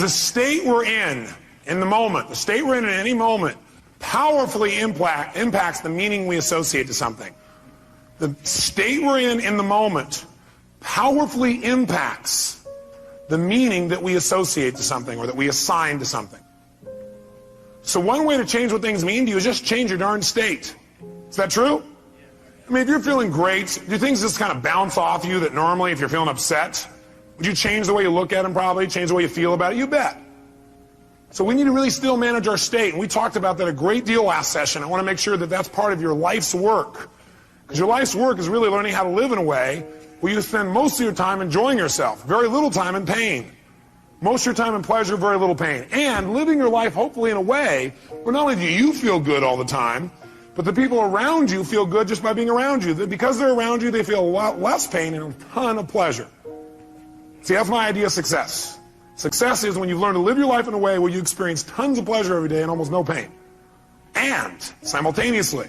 The state we're in the moment, the state we're in any moment, powerfully impacts the meaning we associate to something. The state we're in the moment powerfully impacts the meaning that we associate to something or that we assign to something. So one way to change what things mean to you is just change your darn state. Is that true? I mean, if you're feeling great, do things just kind of bounce off you that normally if you're feeling upset? Would you change the way you look at them probably, change the way you feel about it? You bet. So we need to really still manage our state, and we talked about that a great deal last session. I want to make sure that that's part of your life's work. Because your life's work is really learning how to live in a way where you spend most of your time enjoying yourself, very little time in pain. Most of your time in pleasure, very little pain. And living your life hopefully in a way where not only do you feel good all the time, but the people around you feel good just by being around you. Because they're around you, they feel a lot less pain and a ton of pleasure. See, that's my idea of success. Success is when you've learned to live your life in a way where you experience tons of pleasure every day and almost no pain. And, simultaneously,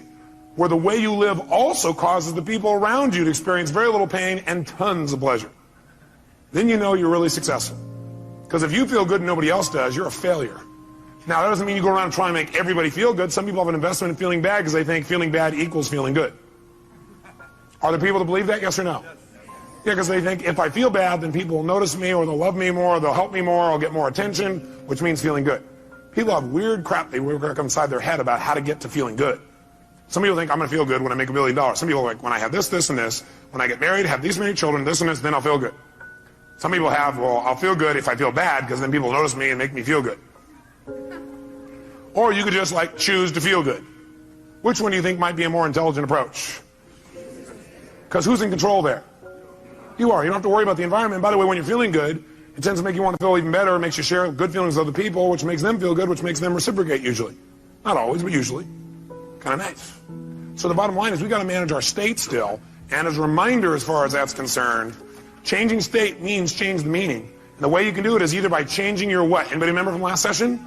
where the way you live also causes the people around you to experience very little pain and tons of pleasure. Then you know you're really successful. Because if you feel good and nobody else does, you're a failure. Now, that doesn't mean you go around and try and make everybody feel good. Some people have an investment in feeling bad because they think feeling bad equals feeling good. Are there people that believe that, yes or no? Yeah, because they think if I feel bad, then people will notice me, or they'll love me more, or they'll help me more, or I'll get more attention, which means feeling good. People have weird crap they work inside their head about how to get to feeling good. Some people think I'm going to feel good when I make $1 billion. Some people are like, when I have this, this, and this, when I get married, have these many children, this and this, then I'll feel good. Some people have, well, I'll feel good if I feel bad, because then people notice me and make me feel good. Or you could just like choose to feel good. Which one do you think might be a more intelligent approach? Because who's in control there? You are. You don't have to worry about the environment. And by the way, when you're feeling good, it tends to make you want to feel even better. It makes you share good feelings with other people, which makes them feel good, which makes them reciprocate usually. Not always, but usually. Kind of nice. So the bottom line is we got to manage our state still. And as a reminder, as far as that's concerned, changing state means change the meaning. And the way you can do it is either by changing your what? Anybody remember from last session?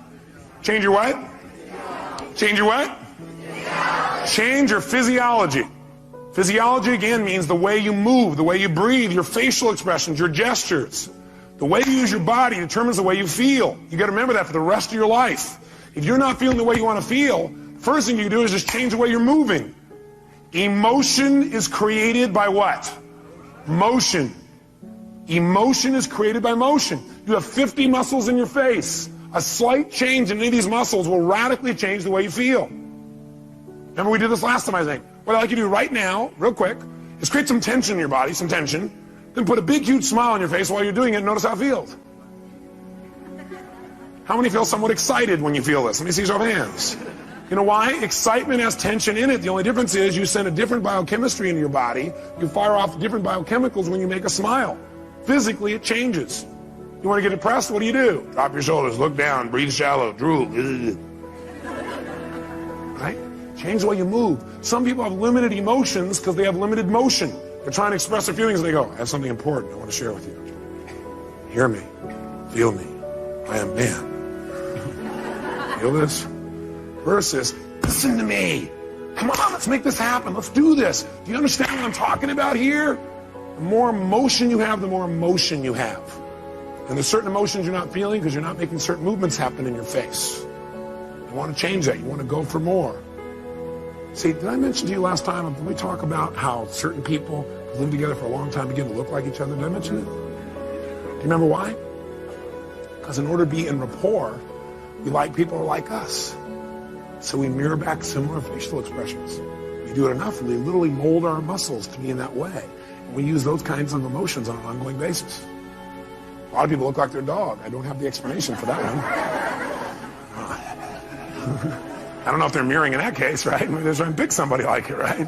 Change your what? Change your what? Change your physiology. Physiology, again, means the way you move, the way you breathe, your facial expressions, your gestures. The way you use your body determines the way you feel. You got to remember that for the rest of your life. If you're not feeling the way you want to feel, first thing you can do is just change the way you're moving. Emotion is created by what? Motion. Emotion is created by motion. You have 50 muscles in your face. A slight change in any of these muscles will radically change the way you feel. Remember we did this last time, I think. What I'd like you to do right now, real quick, is create some tension in your body, some tension, then put a big, huge smile on your face while you're doing it and notice how it feels. How many feel somewhat excited when you feel this? Let me see your hands. You know why? Excitement has tension in it. The only difference is you send a different biochemistry into your body. You fire off different biochemicals when you make a smile. Physically, it changes. You want to get depressed? What do? Drop your shoulders, look down, breathe shallow, drool. Right? Change the way you move. Some people have limited emotions because they have limited motion. They're trying to express their feelings and they go, I have something important I want to share with you. Hear me. Feel me. I am man. Feel this? Versus, listen to me. Come on, let's make this happen. Let's do this. Do you understand what I'm talking about here? The more emotion you have, the more emotion you have. And there's certain emotions you're not feeling because you're not making certain movements happen in your face. You want to change that. You want to go for more. See, did I mention to you last time, did we talk about how certain people who live together for a long time begin to look like each other? Did I mention it? Do you remember why? Because in order to be in rapport, we like people who are like us. So we mirror back similar facial expressions. We do it enough, and we literally mold our muscles to be in that way. And we use those kinds of emotions on an ongoing basis. A lot of people look like their dog. I don't have the explanation for that one. I don't know if they're mirroring in that case, right? Maybe they're trying to pick somebody like it, right?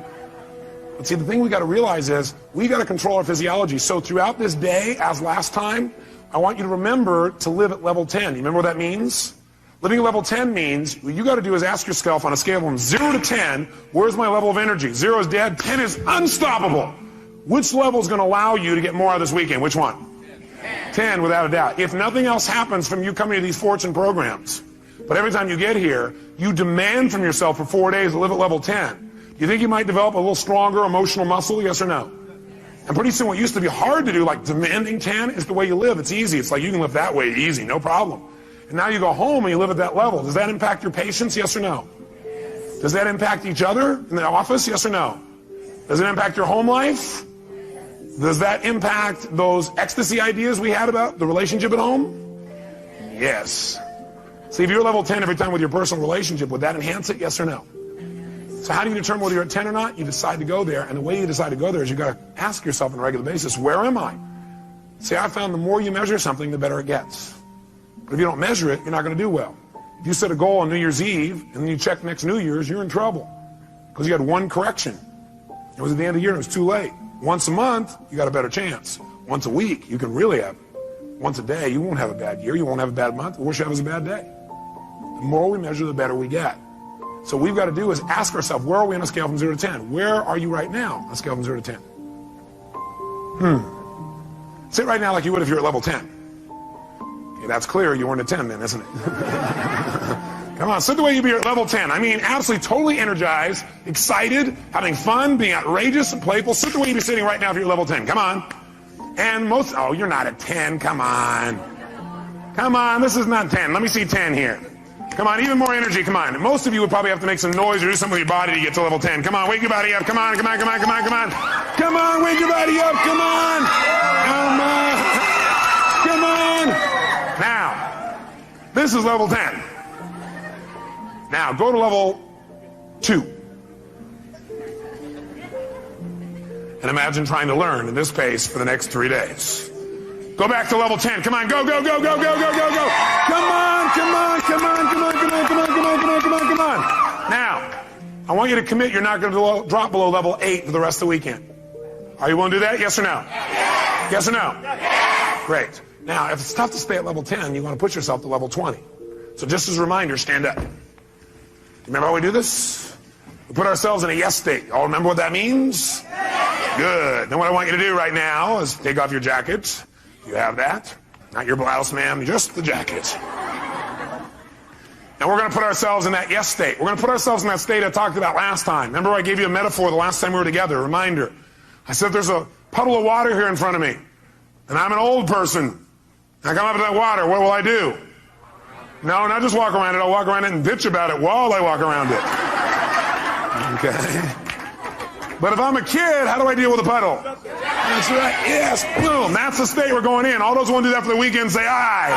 But see, the thing we got to realize is we got to control our physiology. So throughout this day, as last time, I want you to remember to live at level 10. You remember what that means? Living at level 10 means what you got to do is ask yourself on a scale from 0 to 10, where's my level of energy? 0 is dead, 10 is unstoppable. Which level is going to allow you to get more out of this weekend? Which one? 10, without a doubt. If nothing else happens from you coming to these fortune programs, but every time you get here, you demand from yourself for 4 days to live at level 10. Do you think you might develop a little stronger emotional muscle, yes or no? And pretty soon what used to be hard to do, like demanding 10, is the way you live. It's easy. It's like you can live that way easy, no problem. And now you go home and you live at that level. Does that impact your patience, yes or no? Does that impact each other in the office, yes or no? Does it impact your home life? Does that impact those ecstasy ideas we had about the relationship at home? Yes. See, if you're level 10 every time with your personal relationship, would that enhance it, yes or no? So how do you determine whether you're at 10 or not? You decide to go there, and the way you decide to go there is you've got to ask yourself on a regular basis, where am I? See, I found the more you measure something, the better it gets. But if you don't measure it, you're not going to do well. If you set a goal on New Year's Eve, and then you check next New Year's, you're in trouble. Because you had one correction. It was at the end of the year, and it was too late. Once a month, you got a better chance. Once a week, you can really have it. Once a day, you won't have a bad year, you won't have a bad month. The worst you have is a bad day. The more we measure, the better we get. So what we've got to do is ask ourselves, where are we on a scale from 0 to 10? Where are you right now on a scale from 0 to 10? Sit right now like you would if you're at level 10. Okay, that's clear, you weren't at 10 then, isn't it? Come on, sit the way you'd be at level 10. I mean, absolutely, totally energized, excited, having fun, being outrageous and playful. Sit the way you'd be sitting right now if you're at level 10. Come on. And most, oh, you're not at 10. Come on. Come on, this is not 10. Let me see 10 here. Come on, even more energy, come on. Most of you would probably have to make some noise or do something with your body to get to level 10. Come on, wake your body up. Come on, come on, come on, come on, come on. Come on, wake your body up. Come on. Come on. Come on. Now, this is level 10. Now, go to level 2. And imagine trying to learn in this pace for the next 3 days. Go back to level 10. Come on, go, go, go, go, go, go, go, go. Come on, come on, come on, come on, come on, come on, come on, come on, come on, come on. Now, I want you to commit you're not going to drop below level 8 for the rest of the weekend. Are you willing to do that? Yes or no? Yes or no? Great. Now, if it's tough to stay at level 10, you want to push yourself to level 20. So just as a reminder, stand up. Remember how we do this? We put ourselves in a yes state. All remember what that means? Good. Then what I want you to do right now is take off your jacket. You have that. Not your blouse, ma'am, just the jacket. Now we're going to put ourselves in that yes state. We're going to put ourselves in that state I talked about last time. Remember I gave you a metaphor the last time we were together, a reminder. I said there's a puddle of water here in front of me, and I'm an old person. I come up to that water, what will I do? No, not just walk around it. I'll walk around it and bitch about it while I walk around it. Okay. But if I'm a kid, how do I deal with a puddle? That's right. Yes. Boom. That's the state we're going in. All those who want to do that for the weekend say aye.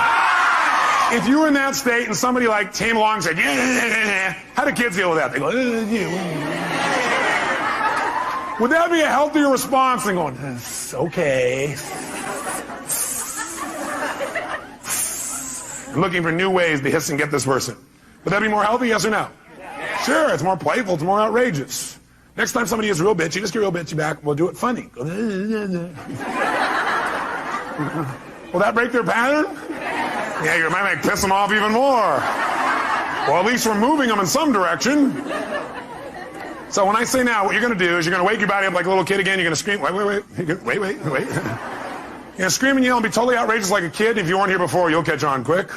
If you were in that state and somebody like came along and said, yeah, how do kids deal with that? They go, yeah. Would that be a healthier response than going, it's okay? I'm looking for new ways to hiss and get this person. Would that be more healthy, yes or no? Sure, it's more playful, it's more outrageous. Next time somebody is real bitchy, just get real bitchy back. We'll do it funny. Will that break their pattern? Yeah, you might piss them off even more. Well, at least we're moving them in some direction. So when I say now, what you're going to do is you're going to wake your body up like a little kid again. You're going to scream, wait. You're going to scream and yell and be totally outrageous like a kid. If you weren't here before, you'll catch on quick.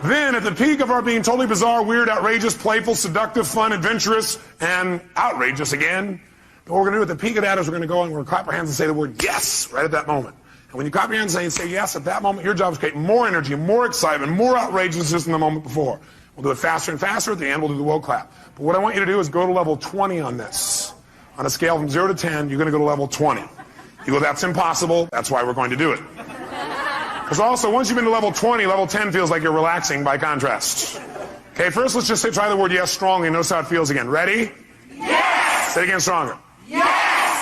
Then, at the peak of our being totally bizarre, weird, outrageous, playful, seductive, fun, adventurous, and outrageous again, what we're going to do at the peak of that is we're going to go and we're going to clap our hands and say the word yes right at that moment. And when you clap your hands and say yes at that moment, your job is to create more energy, more excitement, more outrageousness than the moment before. We'll do it faster and faster. At the end, we'll do the will clap. But what I want you to do is go to level 20 on this. On a scale from 0 to 10, you're going to go to level 20. You go, that's impossible. That's why we're going to do it. Because also, once you've been to level 20, level 10 feels like you're relaxing by contrast. Okay, first let's just say, try the word yes strongly. Notice how it feels again. Ready? Yes! Say it again stronger. Yes!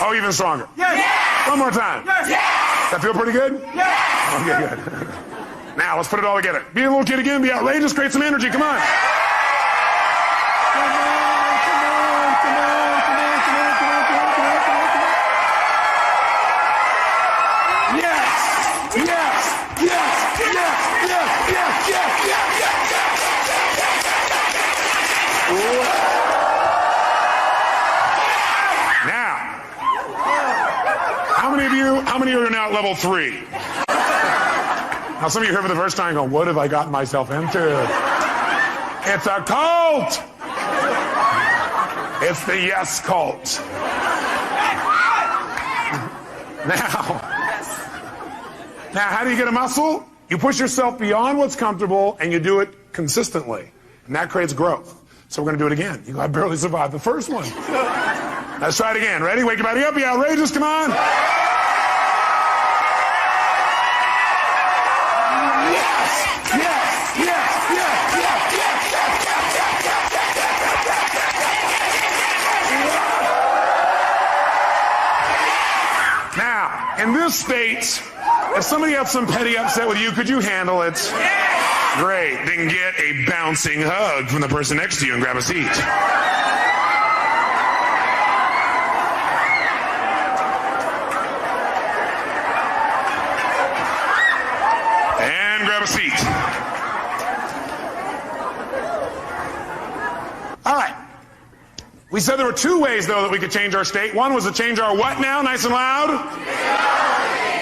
Oh, even stronger. Yes! One more time. Yes! That feel pretty good? Yes! Okay, good. Now, let's put it all together. Be a little kid again, be outrageous, create some energy. Come on. How many are now at level 3? Now some of you here for the first time going, what have I gotten myself into? It's a cult! It's the yes cult. Now, how do you get a muscle? You push yourself beyond what's comfortable and you do it consistently. And that creates growth. So we're going to do it again. You go, I barely survived the first one. Let's try it again. Ready? Wake your body up. You outrageous. Come on. Now, in this state, if somebody had some petty upset with you, could you handle it? Great. Then get a bouncing hug from the person next to you and grab a seat. And grab a seat. All right. We said there were two ways, though, that we could change our state. One was to change our what now? Nice and loud.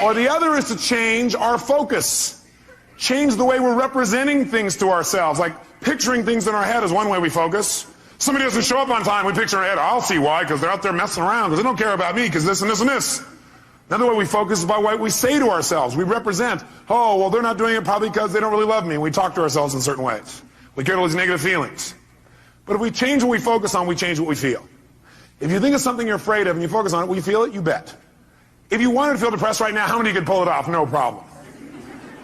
Or the other is to change our focus. Change the way we're representing things to ourselves. Like picturing things in our head is one way we focus. Somebody doesn't show up on time, we picture in our head, I'll see why, because they're out there messing around, because they don't care about me, because this and this and this. Another way we focus is by what we say to ourselves. We represent, oh, well, they're not doing it probably because they don't really love me. We talk to ourselves in certain ways. We get all these negative feelings. But if we change what we focus on, we change what we feel. If you think of something you're afraid of and you focus on it, will you feel it? You bet. If you wanted to feel depressed right now, how many could pull it off? No problem.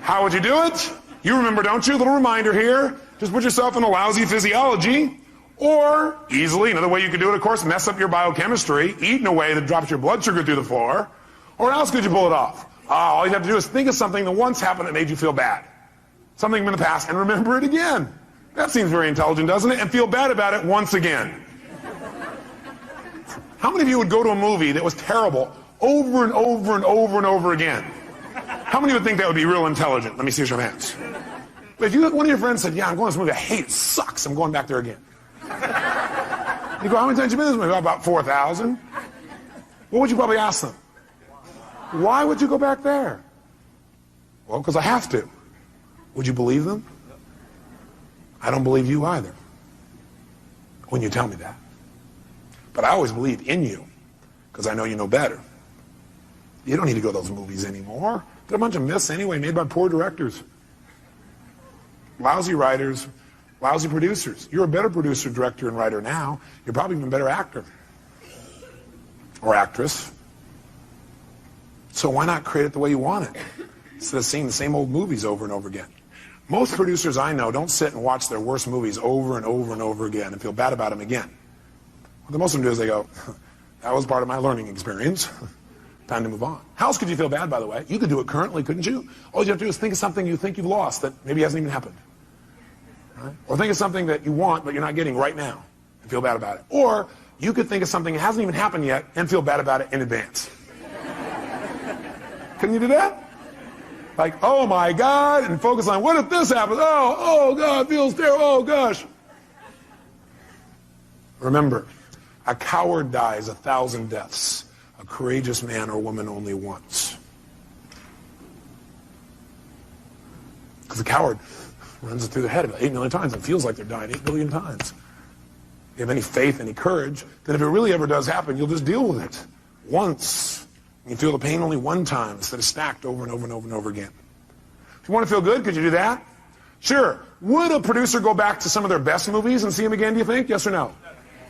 How would you do it? You remember, don't you? A little reminder here. Just put yourself in a lousy physiology. Or, easily, another way you could do it, of course, mess up your biochemistry, eat in a way that drops your blood sugar through the floor. Or else could you pull it off? All you have to do is think of something that once happened that made you feel bad. Something in the past, and remember it again. That seems very intelligent, doesn't it? And feel bad about it once again. How many of you would go to a movie that was terrible over and over and over and over again? How many would think that would be real intelligent? Let me see your hands. But if you, one of your friends said, yeah, I'm going to this movie, I hate it, sucks, I'm going back there again. You go, how many times have you been to this movie? About 4,000. What would you probably ask them? Why would you go back there? Well, because I have to. Would you believe them? I don't believe you either when you tell me that. But I always believe in you because I know you know better. You don't need to go to those movies anymore. They're a bunch of myths anyway, made by poor directors. Lousy writers, lousy producers. You're a better producer, director, and writer now. You're probably even a better actor or actress. So why not create it the way you want it instead of seeing the same old movies over and over again? Most producers I know don't sit and watch their worst movies over and over and over again and feel bad about them again. What most of them do is they go, that was part of my learning experience. Time to move on. How else could you feel bad, by the way? You could do it currently, couldn't you? All you have to do is think of something you think you've lost that maybe hasn't even happened. Right? Or think of something that you want but you're not getting right now and feel bad about it. Or you could think of something that hasn't even happened yet and feel bad about it in advance. Couldn't you do that? Like, oh my God, and focus on what if this happens? Oh God, it feels terrible, oh gosh. Remember, a coward dies 1,000 deaths. A courageous man or woman only once. Because a coward runs it through the head about 8 million times and feels like they're dying 8 billion times. If you have any faith, any courage, then if it really ever does happen, you'll just deal with it once. You feel the pain only one time instead of stacked over and over and over and over again. If you want to feel good, could you do that? Sure. Would a producer go back to some of their best movies and see them again, do you think? Yes or no?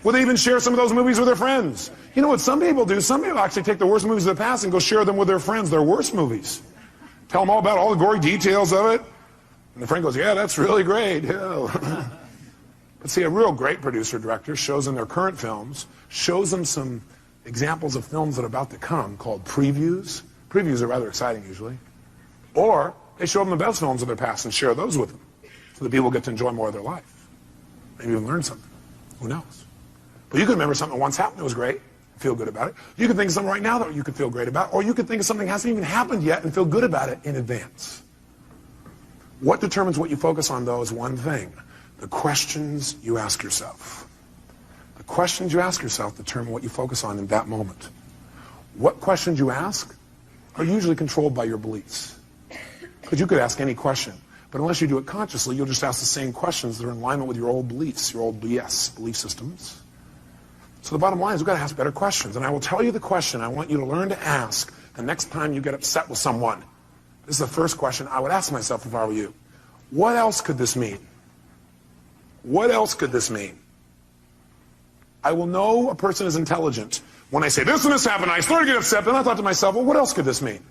Would they even share some of those movies with their friends? You know what some people do? Some people actually take the worst movies of the past and go share them with their friends, their worst movies. Tell them all about all the gory details of it. And the friend goes, yeah, that's really great. Yeah. But see, a real great producer director shows them their current films, shows them some examples of films that are about to come called previews. Previews are rather exciting usually. Or they show them the best films of their past and share those with them so that people get to enjoy more of their life. Maybe even learn something. Who knows? But you could remember something that once happened that was great and feel good about it. You could think of something right now that you could feel great about, or you could think of something that hasn't even happened yet and feel good about it in advance. What determines what you focus on, though, is one thing: the questions you ask yourself. The questions you ask yourself determine what you focus on in that moment. What questions you ask are usually controlled by your beliefs. Because you could ask any question, but unless you do it consciously, you'll just ask the same questions that are in alignment with your old beliefs, your old BS, belief systems. So the bottom line is we've got to ask better questions. And I will tell you the question I want you to learn to ask the next time you get upset with someone, this is the first question I would ask myself if I were you. What else could this mean? What else could this mean? I will know a person is intelligent when I say this and this happened. I started to get upset, then I thought to myself, well, what else could this mean?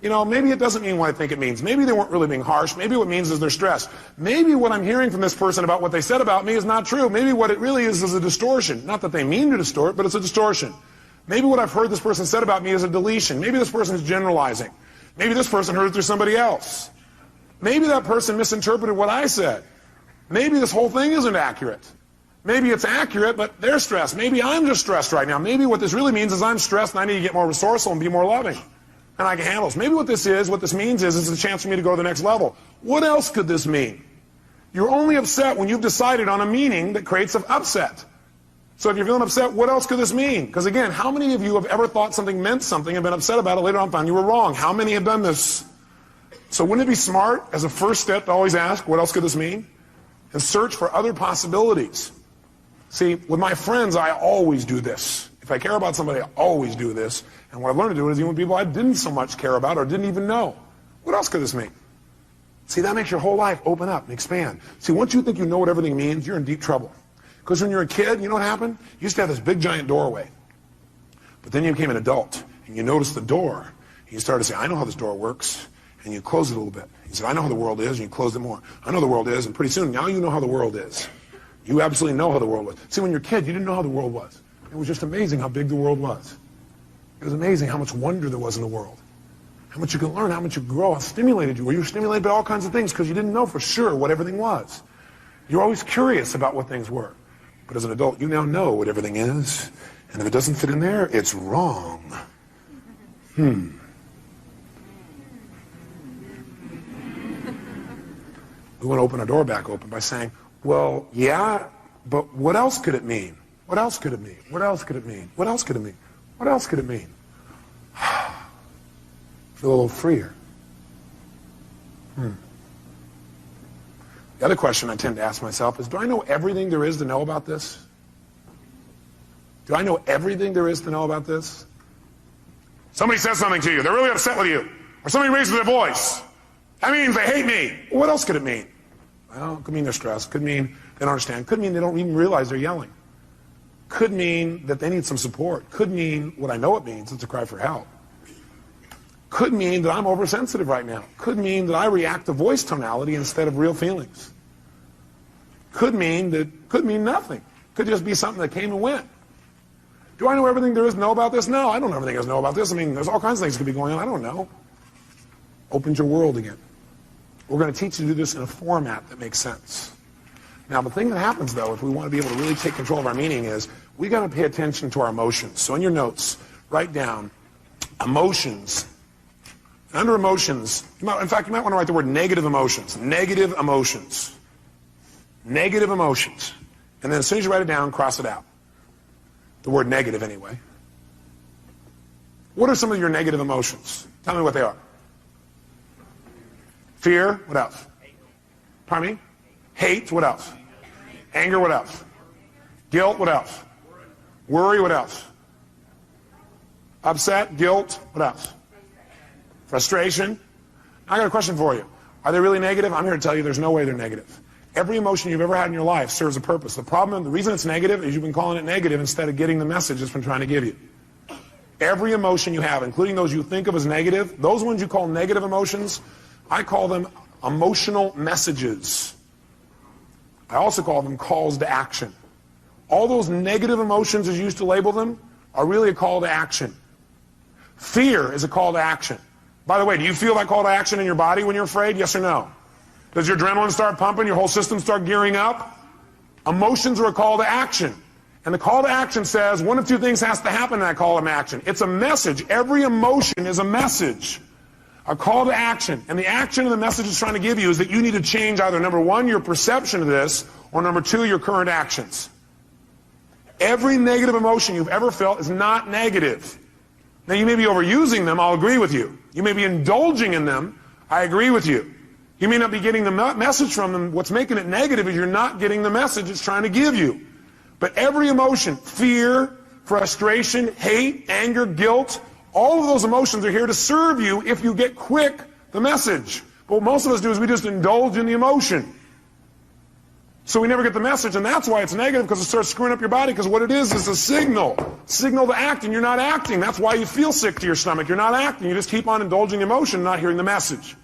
You know, maybe it doesn't mean what I think it means. Maybe they weren't really being harsh. Maybe what it means is they're stressed. Maybe what I'm hearing from this person about what they said about me is not true. Maybe what it really is a distortion. Not that they mean to distort, but it's a distortion. Maybe what I've heard this person said about me is a deletion. Maybe this person is generalizing. Maybe this person heard it through somebody else. Maybe that person misinterpreted what I said. Maybe this whole thing isn't accurate. Maybe it's accurate, but they're stressed. Maybe I'm just stressed right now. Maybe what this really means is I'm stressed and I need to get more resourceful and be more loving. And I can handle this. Maybe what this means is it's a chance for me to go to the next level. What else could this mean? You're only upset when you've decided on a meaning that creates an upset. So if you're feeling upset, what else could this mean? Because again, how many of you have ever thought something meant something and been upset about it later on and found you were wrong? How many have done this? So wouldn't it be smart as a first step to always ask, what else could this mean? And search for other possibilities. See, with my friends, I always do this. If I care about somebody, I always do this. And what I've learned to do is even with people I didn't so much care about or didn't even know. What else could this mean? See, that makes your whole life open up and expand. See, once you think you know what everything means, you're in deep trouble. Because when you're a kid, you know what happened? You used to have this big giant doorway. But then you became an adult, and you noticed the door. And you started to say, I know how this door works. And you close it a little bit. You said, I know how the world is, and you closed it more. I know the world is, and pretty soon, now you know how the world is. You absolutely know how the world was. See, when you're a kid, you didn't know how the world was. It was just amazing how big the world was. It was amazing how much wonder there was in the world. How much you could learn, how much you could grow, how stimulated you were. You were stimulated by all kinds of things because you didn't know for sure what everything was. You're always curious about what things were. But as an adult, you now know what everything is. And if it doesn't fit in there, it's wrong. We want to open our door back open by saying, well, yeah, but what else could it mean? What else could it mean? What else could it mean? What else could it mean? What else could it mean? Feel a little freer. The other question I tend to ask myself is, do I know everything there is to know about this? Do I know everything there is to know about this? Somebody says something to you. They're really upset with you. Or somebody raises their voice. That means they hate me. What else could it mean? Well, it could mean they're stressed. Could mean they don't understand. Could mean they don't even realize they're yelling. Could mean that they need some support. Could mean what I know it means. It's a cry for help. Could mean that I'm oversensitive right now. Could mean that I react to voice tonality instead of real feelings. Could mean nothing. Could just be something that came and went. Do I know everything there is to know about this? No, I don't know everything there is to know about this. I mean, there's all kinds of things that could be going on. I don't know. Opens your world again. We're going to teach you to do this in a format that makes sense. Now, the thing that happens, though, if we want to be able to really take control of our meaning is we got to pay attention to our emotions. So in your notes, write down emotions. And under emotions, in fact, you might want to write the word negative emotions. Negative emotions. Negative emotions. And then as soon as you write it down, cross it out. The word negative, anyway. What are some of your negative emotions? Tell me what they are. Fear, what else? Pardon me? Hate, what else? Anger, what else? Guilt, what else? Worry, what else? Upset, guilt, what else? Frustration. I got a question for you. Are they really negative? I'm here to tell you there's no way they're negative. Every emotion you've ever had in your life serves a purpose. The reason it's negative is you've been calling it negative instead of getting the message it's been trying to give you. Every emotion you have, including those you think of as negative, those ones you call negative emotions, I call them emotional messages. I also call them calls to action. All those negative emotions, as you used to label them, are really a call to action. Fear is a call to action. By the way, do you feel that call to action in your body when you're afraid? Yes or no? Does your adrenaline start pumping? Your whole system start gearing up? Emotions are a call to action. And the call to action says one of two things has to happen in that call to action. It's a message. Every emotion is a message. A call to action. And the action of the message it's trying to give you is that you need to change either, number one, your perception of this, or number two, your current actions. Every negative emotion you've ever felt is not negative. Now, you may be overusing them, I'll agree with you. You may be indulging in them, I agree with you. You may not be getting the message from them. What's making it negative is you're not getting the message it's trying to give you. But every emotion, fear, frustration, hate, anger, guilt, All of those emotions are here to serve you if you get quick the message. But what most of us do is we just indulge in the emotion. So we never get the message, and that's why it's negative, because it starts screwing up your body, because what it is a signal to act, and you're not acting. That's why you feel sick to your stomach. You're not acting. You just keep on indulging emotion, not hearing the message.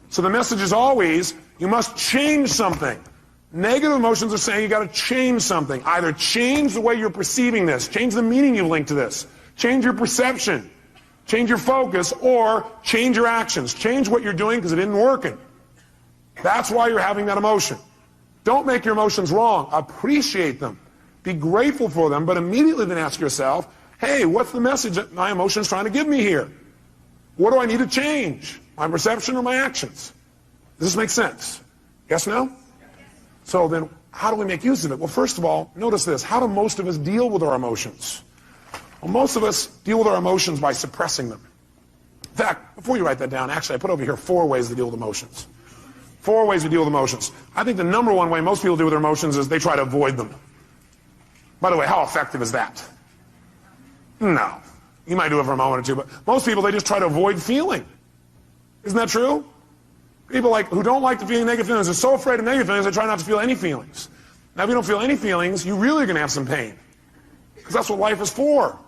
So the message is always, you must change something. Negative emotions are saying you got to change something. Either change the way you're perceiving this, change the meaning you link to this, change your perception, change your focus, or change your actions. Change what you're doing because it isn't working. That's why you're having that emotion. Don't make your emotions wrong. Appreciate them. Be grateful for them, but immediately then ask yourself, hey, what's the message that my emotion's trying to give me here? What do I need to change? My perception or my actions? Does this make sense? Yes, no? So then, how do we make use of it? Well, first of all, notice this. How do most of us deal with our emotions? Well, most of us deal with our emotions by suppressing them. In fact, before you write that down, actually, I put over here 4 ways to deal with emotions. 4 ways to deal with emotions. I think the number one way most people deal with their emotions is they try to avoid them. By the way, how effective is that? No. You might do it for a moment or two, but most people, they just try to avoid feeling. Isn't that true? People who don't like to feel negative feelings, they're so afraid of negative feelings, they try not to feel any feelings. Now, if you don't feel any feelings, you really are going to have some pain. Because that's what life is for.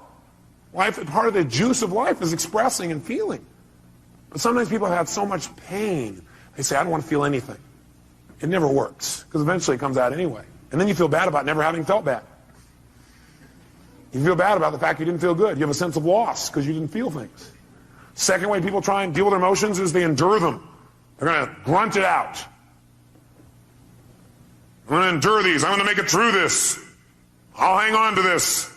Life, part of the juice of life is expressing and feeling. But sometimes people have so much pain, they say, I don't want to feel anything. It never works, because eventually it comes out anyway. And then you feel bad about never having felt bad. You feel bad about the fact you didn't feel good. You have a sense of loss because you didn't feel things. Second way people try and deal with their emotions is they endure them. They're going to grunt it out. I'm going to endure these. I'm going to make it through this. I'll hang on to this.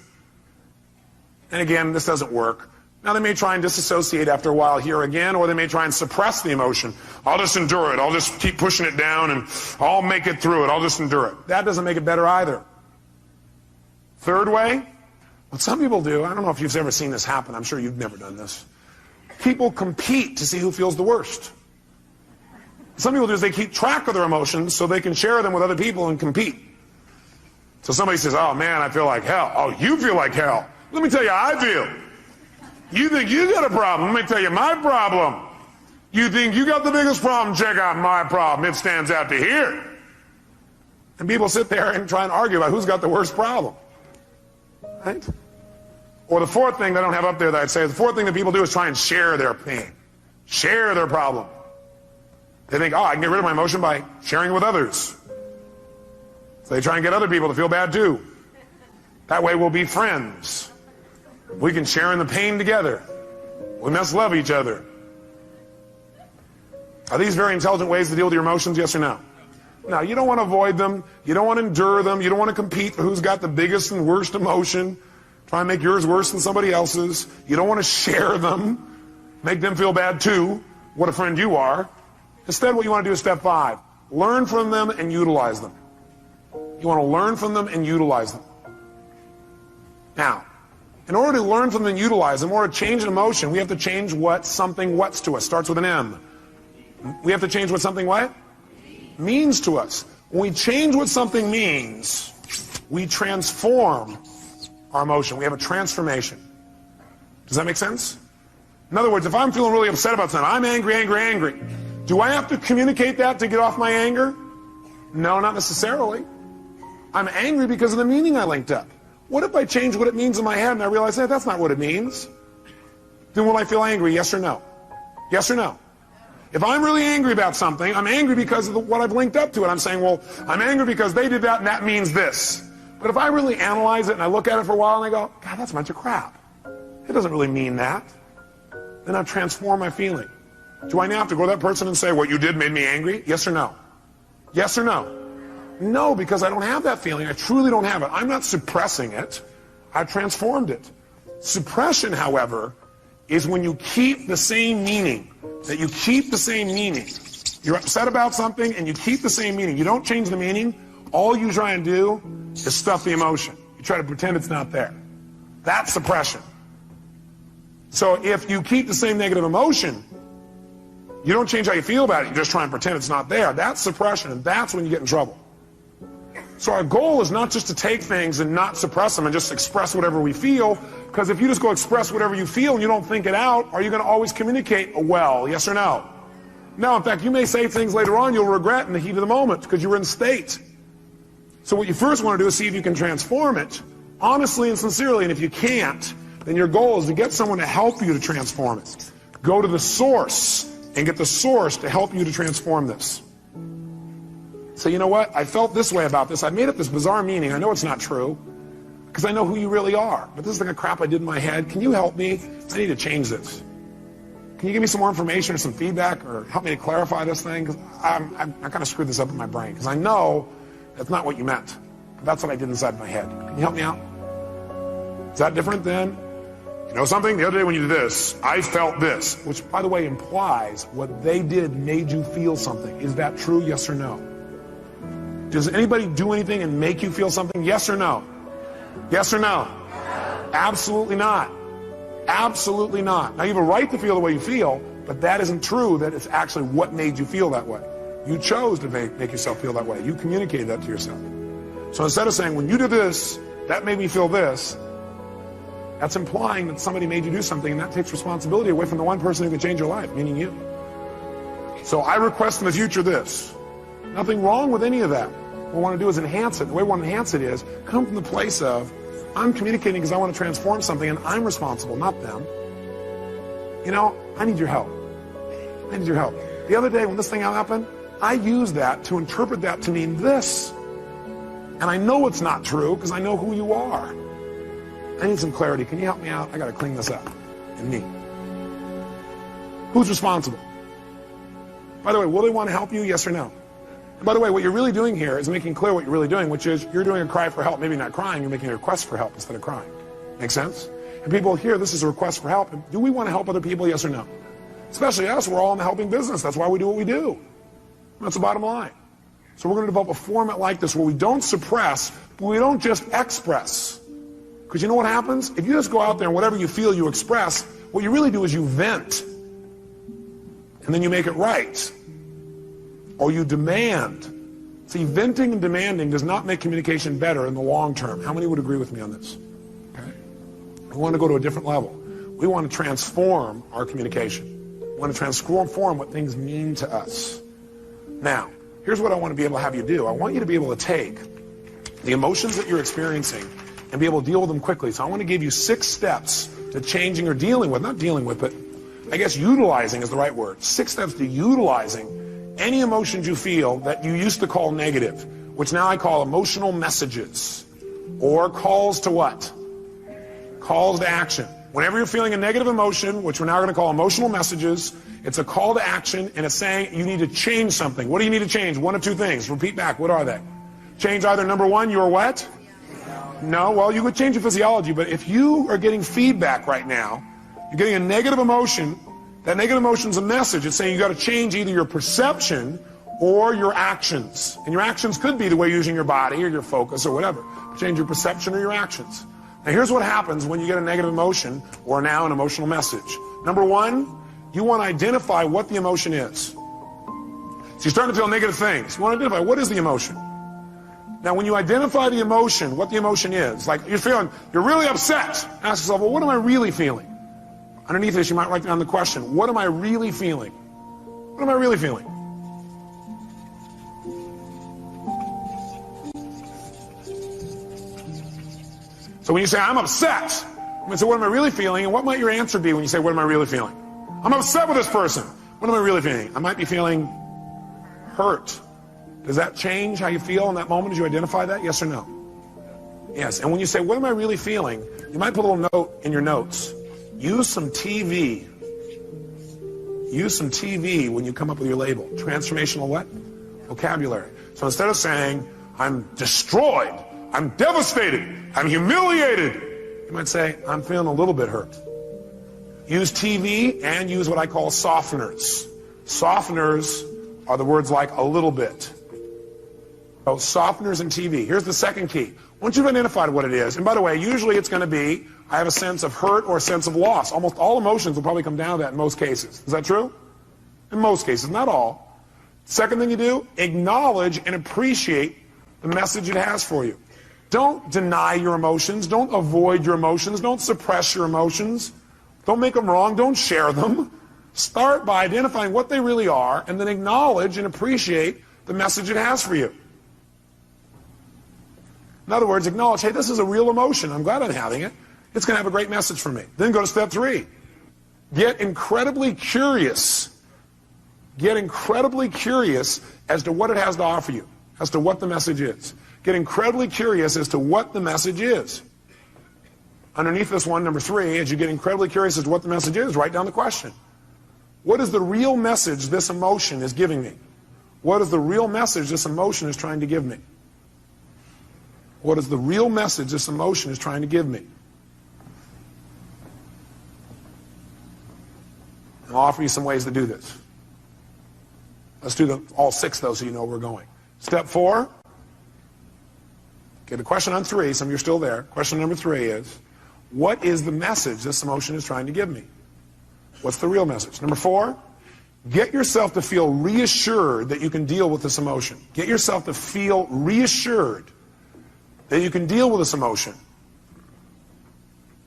And again, this doesn't work. Now, they may try and disassociate after a while here again, or they may try and suppress the emotion. I'll just endure it. I'll just keep pushing it down, and I'll make it through it. I'll just endure it. That doesn't make it better either. Third way, what some people do, I don't know if you've ever seen this happen. I'm sure you've never done this. People compete to see who feels the worst. Some people do is they keep track of their emotions so they can share them with other people and compete. So somebody says, oh man, I feel like hell. Oh, you feel like hell. Let me tell you how I feel. You think you got a problem. Let me tell you my problem. You think you got the biggest problem. Check out my problem. It stands out to here. And people sit there and try and argue about who's got the worst problem. Right? Or the fourth thing that I don't have up there that I'd say is the fourth thing that people do is try and share their pain. Share their problem. They think, oh, I can get rid of my emotion by sharing it with others. So they try and get other people to feel bad too. That way we'll be friends. We can share in the pain together. We must love each other. Are these very intelligent ways to deal with your emotions, yes or no? No, you don't want to avoid them. You don't want to endure them. You don't want to compete for who's got the biggest and worst emotion. Try and make yours worse than somebody else's. You don't want to share them. Make them feel bad too. What a friend you are. Instead, what you want to do is step 5. Learn from them and utilize them. You want to learn from them and utilize them. Now, in order to learn from them and utilize them, in order to change an emotion, we have to change what something what's to us. Starts with an M. We have to change what something what? Means to us. When we change what something means, we transform our emotion. We have a transformation. Does that make sense? In other words, if I'm feeling really upset about something, I'm angry, angry, angry. Do I have to communicate that to get off my anger? No, not necessarily. I'm angry because of the meaning I linked up. What if I change what it means in my head and I realize, hey, that's not what it means? Then will I feel angry, yes or no? Yes or no? If I'm really angry about something, I'm angry because of what I've linked up to it. I'm saying, well, I'm angry because they did that and that means this. But if I really analyze it and I look at it for a while and I go, God, that's a bunch of crap. It doesn't really mean that. Then I transform my feeling. Do I now have to go to that person and say, what you did made me angry? Yes or no? Yes or no? No, because I don't have that feeling. I truly don't have it. I'm not suppressing it. I transformed it. Suppression, however, is when you keep the same meaning. That you keep the same meaning. You're upset about something and you keep the same meaning. You don't change the meaning. All you try and do is stuff the emotion. You try to pretend it's not there. That's suppression. So if you keep the same negative emotion, you don't change how you feel about it. You just try and pretend it's not there. That's suppression, and that's when you get in trouble. So our goal is not just to take things and not suppress them and just express whatever we feel, because if you just go express whatever you feel and you don't think it out, are you going to always communicate well, yes or no? No, in fact, you may say things later on you'll regret in the heat of the moment because you were in state. So what you first want to do is see if you can transform it, honestly and sincerely, and if you can't, then your goal is to get someone to help you to transform it. Go to the source and get the source to help you to transform this. So you know what? I felt this way about this. I made up this bizarre meaning. I know it's not true because I know who you really are. But this is like a crap I did in my head. Can you help me? I need to change this. Can you give me some more information or some feedback or help me to clarify this thing? Because I kind of screwed this up in my brain because I know that's not what you meant. But that's what I did inside my head. Can you help me out? Is that different than, you know something? The other day when you did this, I felt this. Which, by the way, implies what they did made you feel something. Is that true? Yes or no? Does anybody do anything and make you feel something? Yes or no? Yes or no? Absolutely not. Absolutely not. Now you have a right to feel the way you feel, but that isn't true that it's actually what made you feel that way. You chose to make yourself feel that way. You communicated that to yourself. So instead of saying, when you did this, that made me feel this, that's implying that somebody made you do something, and that takes responsibility away from the one person who can change your life, meaning you. So I request in the future this. Nothing wrong with any of that. What we want to do is enhance it. The way we want to enhance it is come from the place of, I'm communicating because I want to transform something and I'm responsible, not them. You know, I need your help. I need your help. The other day when this thing happened, I used that to interpret that to mean this. And I know it's not true because I know who you are. I need some clarity. Can you help me out? I got to clean this up. And me. Who's responsible? By the way, will they want to help you? Yes or no? And by the way, what you're really doing here is making clear what you're really doing, which is you're doing a cry for help. Maybe not crying, you're making a request for help instead of crying. Make sense? And people hear this is a request for help. Do we want to help other people? Yes or no? Especially us, we're all in the helping business. That's why we do what we do. That's the bottom line. So we're going to develop a format like this where we don't suppress, but we don't just express. Because you know what happens? If you just go out there and whatever you feel you express, what you really do is you vent. And then you make it right. Or you demand. See, venting and demanding does not make communication better in the long term. How many would agree with me on this? Okay. We want to go to a different level. We want to transform our communication. We want to transform what things mean to us. Now, here's what I want to be able to have you do. I want you to be able to take the emotions that you're experiencing and be able to deal with them quickly. So I want to give you 6 steps to changing or dealing with, not dealing with, but I guess utilizing is the right word. 6 steps to utilizing any emotions you feel that you used to call negative, which now I call emotional messages, or calls to what? Calls to action. Whenever you're feeling a negative emotion, which we're now going to call emotional messages, it's a call to action, and it's saying you need to change something. What do you need to change? One of 2 things. Repeat back. What are they? Change either number 1, your what? No, well, you could change your physiology, but if you are getting feedback right now, you're getting a negative emotion, that negative emotion is a message. It's saying you got to change either your perception or your actions. And your actions could be the way you're using your body or your focus or whatever. Change your perception or your actions. Now here's what happens when you get a negative emotion or now an emotional message. Number 1, you want to identify what the emotion is. So you're starting to feel negative things. You want to identify what is the emotion. Now when you identify the emotion, what the emotion is, like you're really upset. Ask yourself, well, what am I really feeling? Underneath this, you might write down the question, what am I really feeling? What am I really feeling? So when you say, I'm upset, I'm going to say, what am I really feeling? And what might your answer be when you say, what am I really feeling? I'm upset with this person. What am I really feeling? I might be feeling hurt. Does that change how you feel in that moment as you identify that? Yes or no? Yes. And when you say, what am I really feeling? You might put a little note in your notes. Use some TV. Use some TV when you come up with your label. Transformational what? Vocabulary. So instead of saying, I'm destroyed, I'm devastated, I'm humiliated, you might say, I'm feeling a little bit hurt. Use TV and use what I call softeners. Softeners are the words like a little bit. So softeners and TV. Here's the second key. Once you've identified what it is, and by the way, usually it's going to be, I have a sense of hurt or a sense of loss. Almost all emotions will probably come down to that in most cases. Is that true? In most cases, not all. Second thing you do, acknowledge and appreciate the message it has for you. Don't deny your emotions. Don't avoid your emotions. Don't suppress your emotions. Don't make them wrong. Don't share them. Start by identifying what they really are and then acknowledge and appreciate the message it has for you. In other words, acknowledge, hey, this is a real emotion. I'm glad I'm having it. It's going to have a great message for me. Then go to step 3. Get incredibly curious. Get incredibly curious as to what it has to offer you, as to what the message is. Get incredibly curious as to what the message is. Underneath this one, number 3, as you get incredibly curious as to what the message is, write down the question. What is the real message this emotion is giving me? What is the real message this emotion is trying to give me? What is the real message this emotion is trying to give me? I'll offer you some ways to do this. Let's do all 6 though so you know where we're going. Step 4. Okay, the question on 3, some of you are still there. Question number 3 is, what is the message this emotion is trying to give me? What's the real message? Number 4, get yourself to feel reassured that you can deal with this emotion. Get yourself to feel reassured that you can deal with this emotion.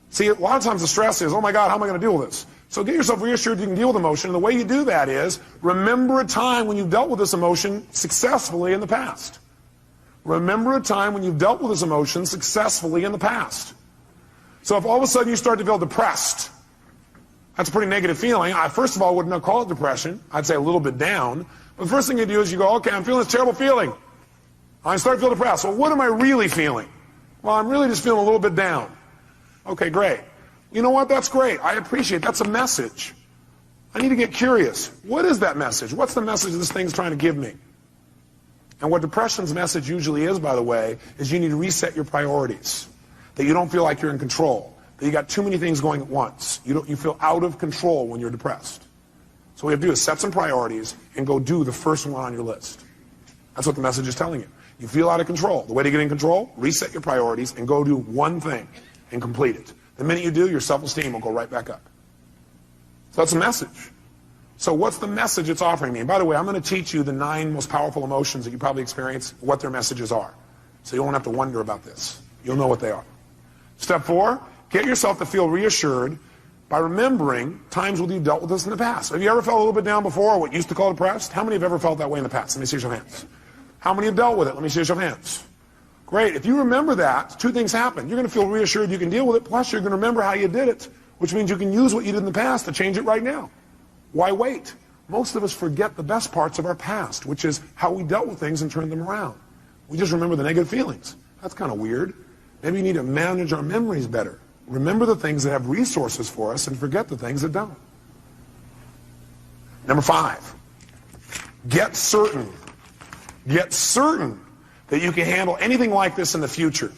See, a lot of times the stress is, oh my God, how am I going to deal with this? So get yourself reassured you can deal with emotion, and the way you do that is remember a time when you've dealt with this emotion successfully in the past. Remember a time when you've dealt with this emotion successfully in the past. So if all of a sudden you start to feel depressed, that's a pretty negative feeling. I, first of all, wouldn't call it depression. I'd say a little bit down. But the first thing you do is you go, okay, I'm feeling this terrible feeling. I start to feel depressed. Well, what am I really feeling? Well, I'm really just feeling a little bit down. Okay, great. You know what? That's great. I appreciate it. That's a message. I need to get curious. What is that message? What's the message this thing's trying to give me? And what depression's message usually is, by the way, is you need to reset your priorities. That you don't feel like you're in control. That you got too many things going at once. You feel out of control when you're depressed. So what you have to do is set some priorities and go do the first one on your list. That's what the message is telling you. You feel out of control. The way to get in control, reset your priorities and go do one thing and complete it. The minute you do, your self-esteem will go right back up. So that's a message. So what's the message it's offering me? And by the way, I'm going to teach you the 9 most powerful emotions that you probably experience, what their messages are. So you won't have to wonder about this. You'll know what they are. Step 4, get yourself to feel reassured by remembering times when you dealt with this in the past. Have you ever felt a little bit down before, or what you used to call depressed? How many have ever felt that way in the past? Let me see your hands. How many have dealt with it? Let me see your hands. Great. If you remember that, 2 things happen. You're going to feel reassured you can deal with it, plus you're going to remember how you did it, which means you can use what you did in the past to change it right now. Why wait? Most of us forget the best parts of our past, which is how we dealt with things and turned them around. We just remember the negative feelings. That's kind of weird. Maybe we need to manage our memories better. Remember the things that have resources for us and forget the things that don't. Number 5, get certain. Get certain that you can handle anything like this in the future.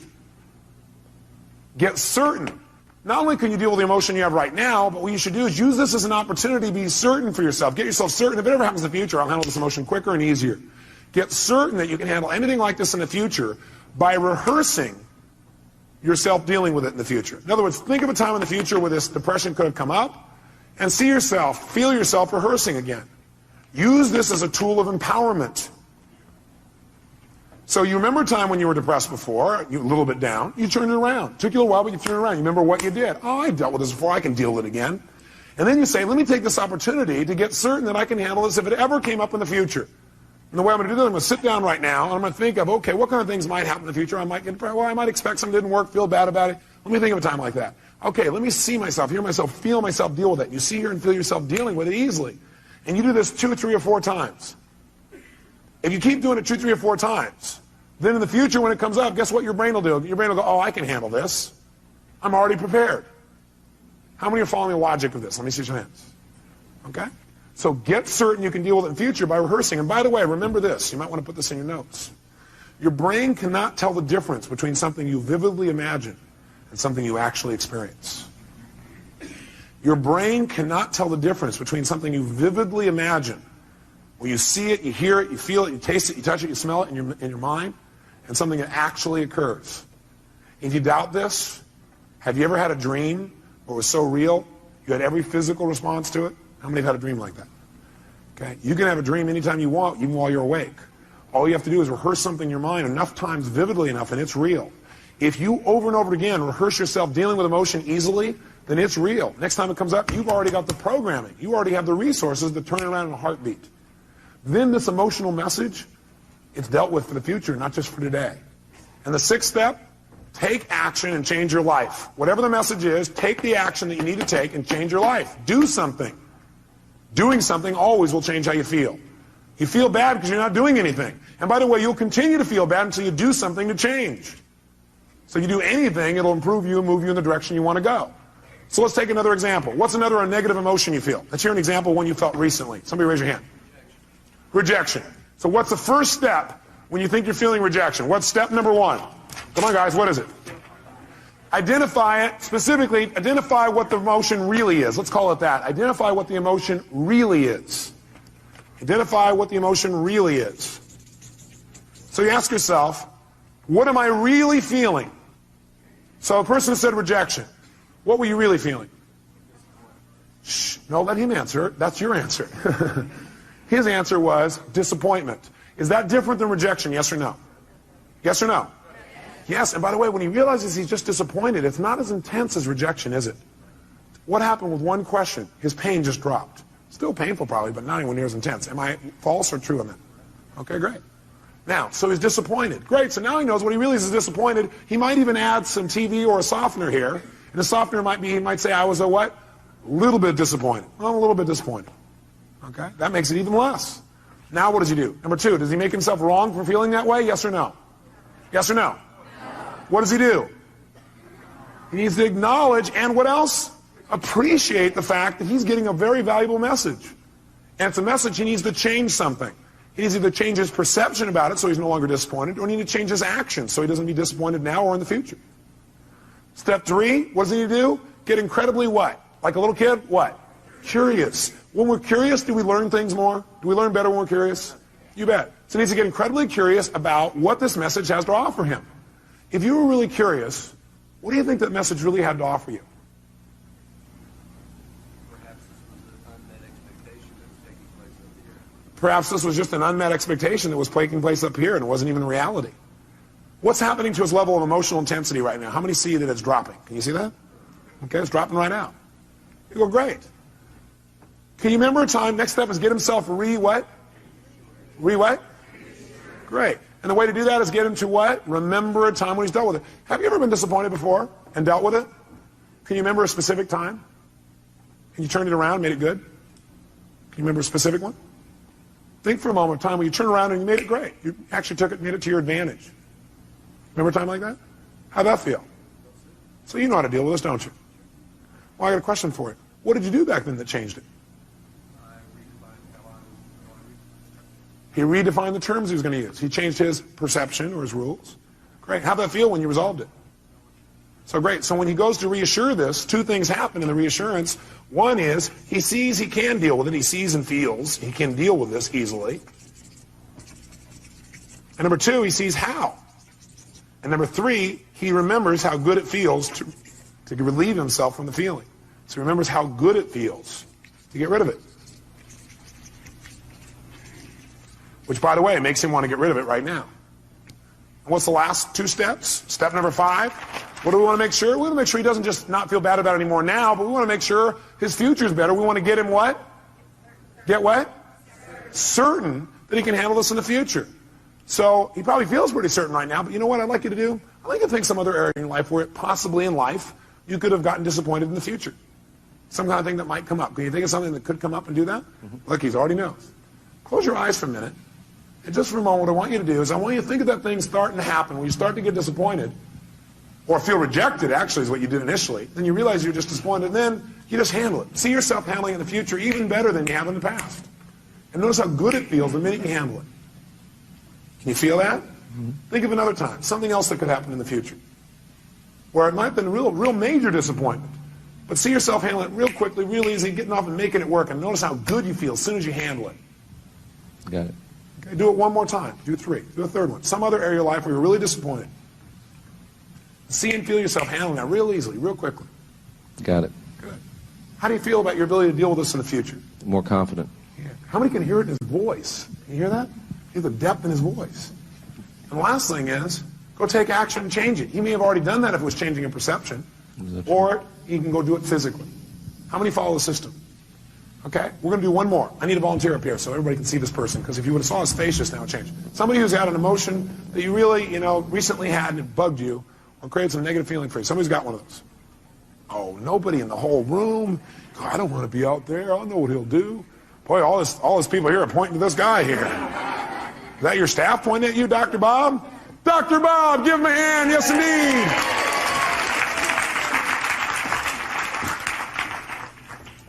Get certain. Not only can you deal with the emotion you have right now, but what you should do is use this as an opportunity to be certain for yourself. Get yourself certain. If it ever happens in the future, I'll handle this emotion quicker and easier. Get certain that you can handle anything like this in the future by rehearsing yourself dealing with it in the future. In other words, think of a time in the future where this depression could have come up and see yourself, feel yourself rehearsing again. Use this as a tool of empowerment. So you remember a time when you were depressed before, you were a little bit down, you turned it around. It took you a while, but you turned it around. You remember what you did. Oh, I dealt with this before, I can deal with it again. And then you say, let me take this opportunity to get certain that I can handle this if it ever came up in the future. And the way I'm going to do that, I'm going to sit down right now, and I'm going to think of, okay, what kind of things might happen in the future? I might get depressed. Well, I might expect something didn't work, feel bad about it. Let me think of a time like that. Okay, let me see myself, hear myself, feel myself deal with it. You see, hear, and feel yourself dealing with it easily. And you do this 2, 3, or 4 times. If you keep doing it 2, 3, or 4 times, then in the future when it comes up, guess what your brain will do? Your brain will go, oh, I can handle this. I'm already prepared. How many are following the logic of this? Let me see your hands. Okay? So get certain you can deal with it in the future by rehearsing. And by the way, remember this. You might want to put this in your notes. Your brain cannot tell the difference between something you vividly imagine and something you actually experience. Your brain cannot tell the difference between something you vividly imagine, where you see it, you hear it, you feel it, you taste it, you touch it, you smell it in your mind, and something that actually occurs. If you doubt this, have you ever had a dream where it was so real you had every physical response to it? How many have had a dream like that? Okay, you can have a dream anytime you want, even while you're awake. All you have to do is rehearse something in your mind enough times, vividly enough, and it's real. If you over and over again rehearse yourself dealing with emotion easily, then it's real. Next time it comes up, you've already got the programming. You already have the resources to turn it around in a heartbeat. Then this emotional message, it's dealt with for the future, not just for today. And the sixth step, take action and change your life. Whatever the message is, take the action that you need to take and change your life. Do something. Doing something always will change how you feel. You feel bad because you're not doing anything. And by the way, you'll continue to feel bad until you do something to change. So you do anything, it'll improve you and move you in the direction you want to go. So let's take another example. What's another negative emotion you feel? Let's hear an example of one you felt recently. Somebody raise your hand. Rejection. So what's the first step when you think you're feeling rejection? What's step number one? Come on, guys, what is it? Identify it. Specifically, identify what the emotion really is. Let's call it that. Identify what the emotion really is. Identify what the emotion really is. So you ask yourself, what am I really feeling? So a person said rejection. What were you really feeling? Shh, no, let him answer. That's your answer. His answer was disappointment. Is that different than rejection, yes or no? Yes or no? Yes, and by the way, when he realizes he's just disappointed, it's not as intense as rejection, is it? What happened with one question? His pain just dropped. Still painful probably, but not anywhere near as intense. Am I false or true on that? Okay, great. Now, so he's disappointed. Great, so now he knows when he really is disappointed, he might even add some TV or a softener here. And the softener might be, he might say, I was a what? A little bit disappointed. Well, I'm a little bit disappointed. Okay, that makes it even less. Now what does he do? Number two, does he make himself wrong for feeling that way? Yes or no? Yes or no? What does he do? He needs to acknowledge and what else? Appreciate the fact that he's getting a very valuable message. And it's a message he needs to change something. He needs to either change his perception about it so he's no longer disappointed, or he needs to change his actions so he doesn't be disappointed now or in the future. Step three, what does he need to do? Get incredibly what? Like a little kid? What? Curious. When we're curious, do we learn things more? Do we learn better when we're curious? You bet. So he needs to get incredibly curious about what this message has to offer him. If you were really curious, what do you think that message really had to offer you? Perhaps this was just an unmet expectation that was taking place up here and it wasn't even reality. What's happening to his level of emotional intensity right now? How many see that it's dropping? Can you see that? Okay, it's dropping right now. You go, great. Can you remember a time? Next step is get himself what? What? Great. And the way to do that is get him to what? Remember a time when he's dealt with it. Have you ever been disappointed before and dealt with it? Can you remember a specific time? And you turned it around, made it good? Can you remember a specific one? Think for a moment of time when you turned around and you made it great. You actually took it, made it to your advantage. Remember a time like that? How'd that feel? So you know how to deal with this, don't you? Well, I got a question for you. What did you do back then that changed it? He redefined the terms he was going to use. He changed his perception or his rules. Great. How'd that feel when you resolved it? So great. So when he goes to reassure this, two things happen in the reassurance. One is he sees he can deal with it. He sees and feels he can deal with this easily. And number two, he sees how. And number three, he remembers how good it feels to relieve himself from the feeling. So he remembers how good it feels to get rid of it. Which, by the way, makes him want to get rid of it right now. And what's the last two steps? Step number 5. What do we want to make sure? We want to make sure he doesn't just not feel bad about it anymore now, but we want to make sure his future is better. We want to get him what? Get what? Certain that he can handle this in the future. So he probably feels pretty certain right now, but you know what I'd like you to do? I'd like you to think some other area in your life where possibly in life you could have gotten disappointed in the future. Some kind of thing that might come up. Can you think of something that could come up and do that? Look, he's already knows. Close your eyes for a minute. And just for a moment, what I want you to do is I want you to think of that thing starting to happen when you start to get disappointed or feel rejected, actually, is what you did initially. Then you realize you're just disappointed, and then you just handle it. See yourself handling it in the future even better than you have in the past. And notice how good it feels the minute you handle it. Can you feel that? Think of another time, something else that could happen in the future, where it might have been a real major disappointment. But see yourself handling it real quickly, real easy, getting off and making it work, and notice how good you feel as soon as you handle it. Got it. Okay, do it one more time. Do 3. Do a third one. Some other area of your life where you're really disappointed. See and feel yourself handling that real easily, real quickly. Got it. Good. How do you feel about your ability to deal with this in the future? More confident. Yeah. How many can hear it in his voice? Can you hear that? He's the depth in his voice. And the last thing is, go take action and change it. He may have already done that if it was changing a perception. Or he can go do it physically. How many follow the system? Okay, we're going to do one more. I need a volunteer up here so everybody can see this person, because if you would have saw his face just now, it changed. Somebody who's had an emotion that you really, recently had and it bugged you or created some negative feeling for you. Somebody's got one of those. Oh, nobody in the whole room. God, I don't want to be out there. I know what he'll do. Boy, all these people here are pointing to this guy here. Is that your staff pointing at you, Dr. Bob? Dr. Bob, give him a hand. Yes, indeed.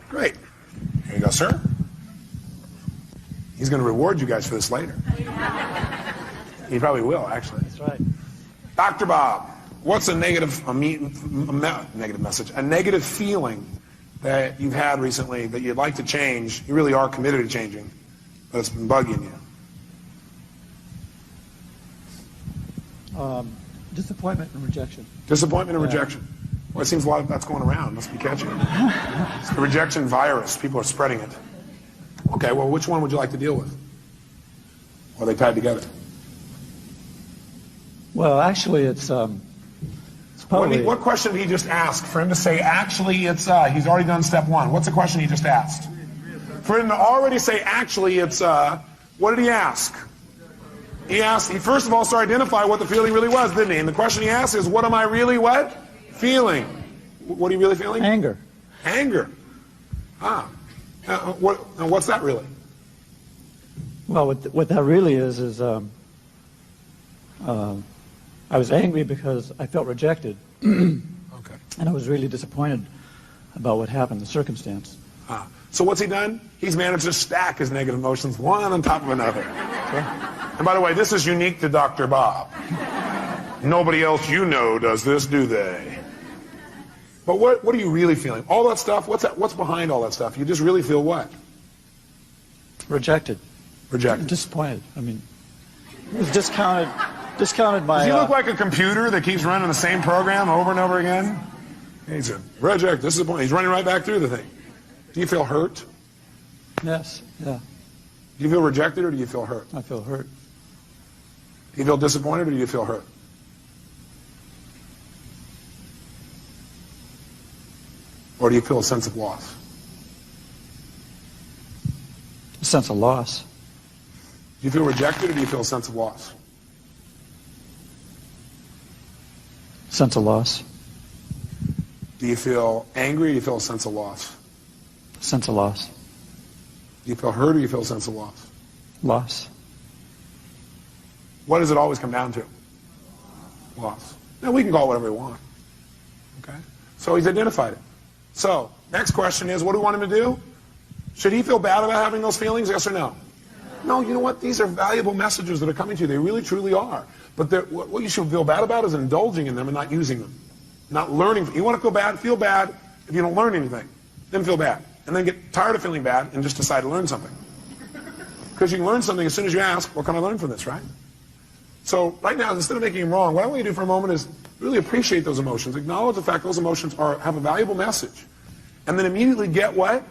Great. Here you go, sir. He's going to reward you guys for this later. He probably will, actually. That's right. Dr. Bob, what's a negative message, a negative feeling that you've had recently that you'd like to change, you really are committed to changing, but it's been bugging you? Disappointment and rejection. Disappointment and rejection. Well, it seems a lot of that's going around. Must be catchy. It's the rejection virus. People are spreading it. Okay, well, which one would you like to deal with? Or are they tied together? Well, actually, it's probably... What question did he just ask? For him to say, actually, it's, he's already done step one. What's the question he just asked? For him to already say, actually, it's, what did he ask? He first of all started to identify what the feeling really was, didn't he? And the question he asked is, what am I really what? Feeling. What are you really feeling? Anger. Anger. What's that really? Well, what that really is I was angry because I felt rejected. Okay. And I was really disappointed about what happened, the circumstance. So what's he done? He's managed to stack his negative emotions one on top of another. And by the way, this is unique to Dr. Bob. Nobody else you know does this, do they? But what are you really feeling? All that stuff, what's behind all that stuff? You just really feel what? Rejected. Rejected. Disappointed. I mean, it was discounted by... Does he look like a computer that keeps running the same program over and over again? He's a reject, disappointed. He's running right back through the thing. Do you feel hurt? Yes, yeah. Do you feel rejected or do you feel hurt? I feel hurt. Do you feel disappointed or do you feel hurt? Or do you feel a sense of loss? A sense of loss. Do you feel rejected or do you feel a sense of loss? Sense of loss. Do you feel angry or do you feel a sense of loss? Sense of loss. Do you feel hurt or do you feel a sense of loss? Loss. What does it always come down to? Loss. Now we can call it whatever we want. Okay? So he's identified it. So, next question is, what do we want him to do? Should he feel bad about having those feelings, yes or no? No, you know what? These are valuable messages that are coming to you. They really, truly are. But what you should feel bad about is indulging in them and not using them. Not learning. You want to feel bad if you don't learn anything. Then feel bad. And then get tired of feeling bad and just decide to learn something. Because you can learn something as soon as you ask, what can I learn from this, right? So right now, instead of making them wrong, what I want you to do for a moment is really appreciate those emotions. Acknowledge the fact those emotions have a valuable message. And then immediately get what?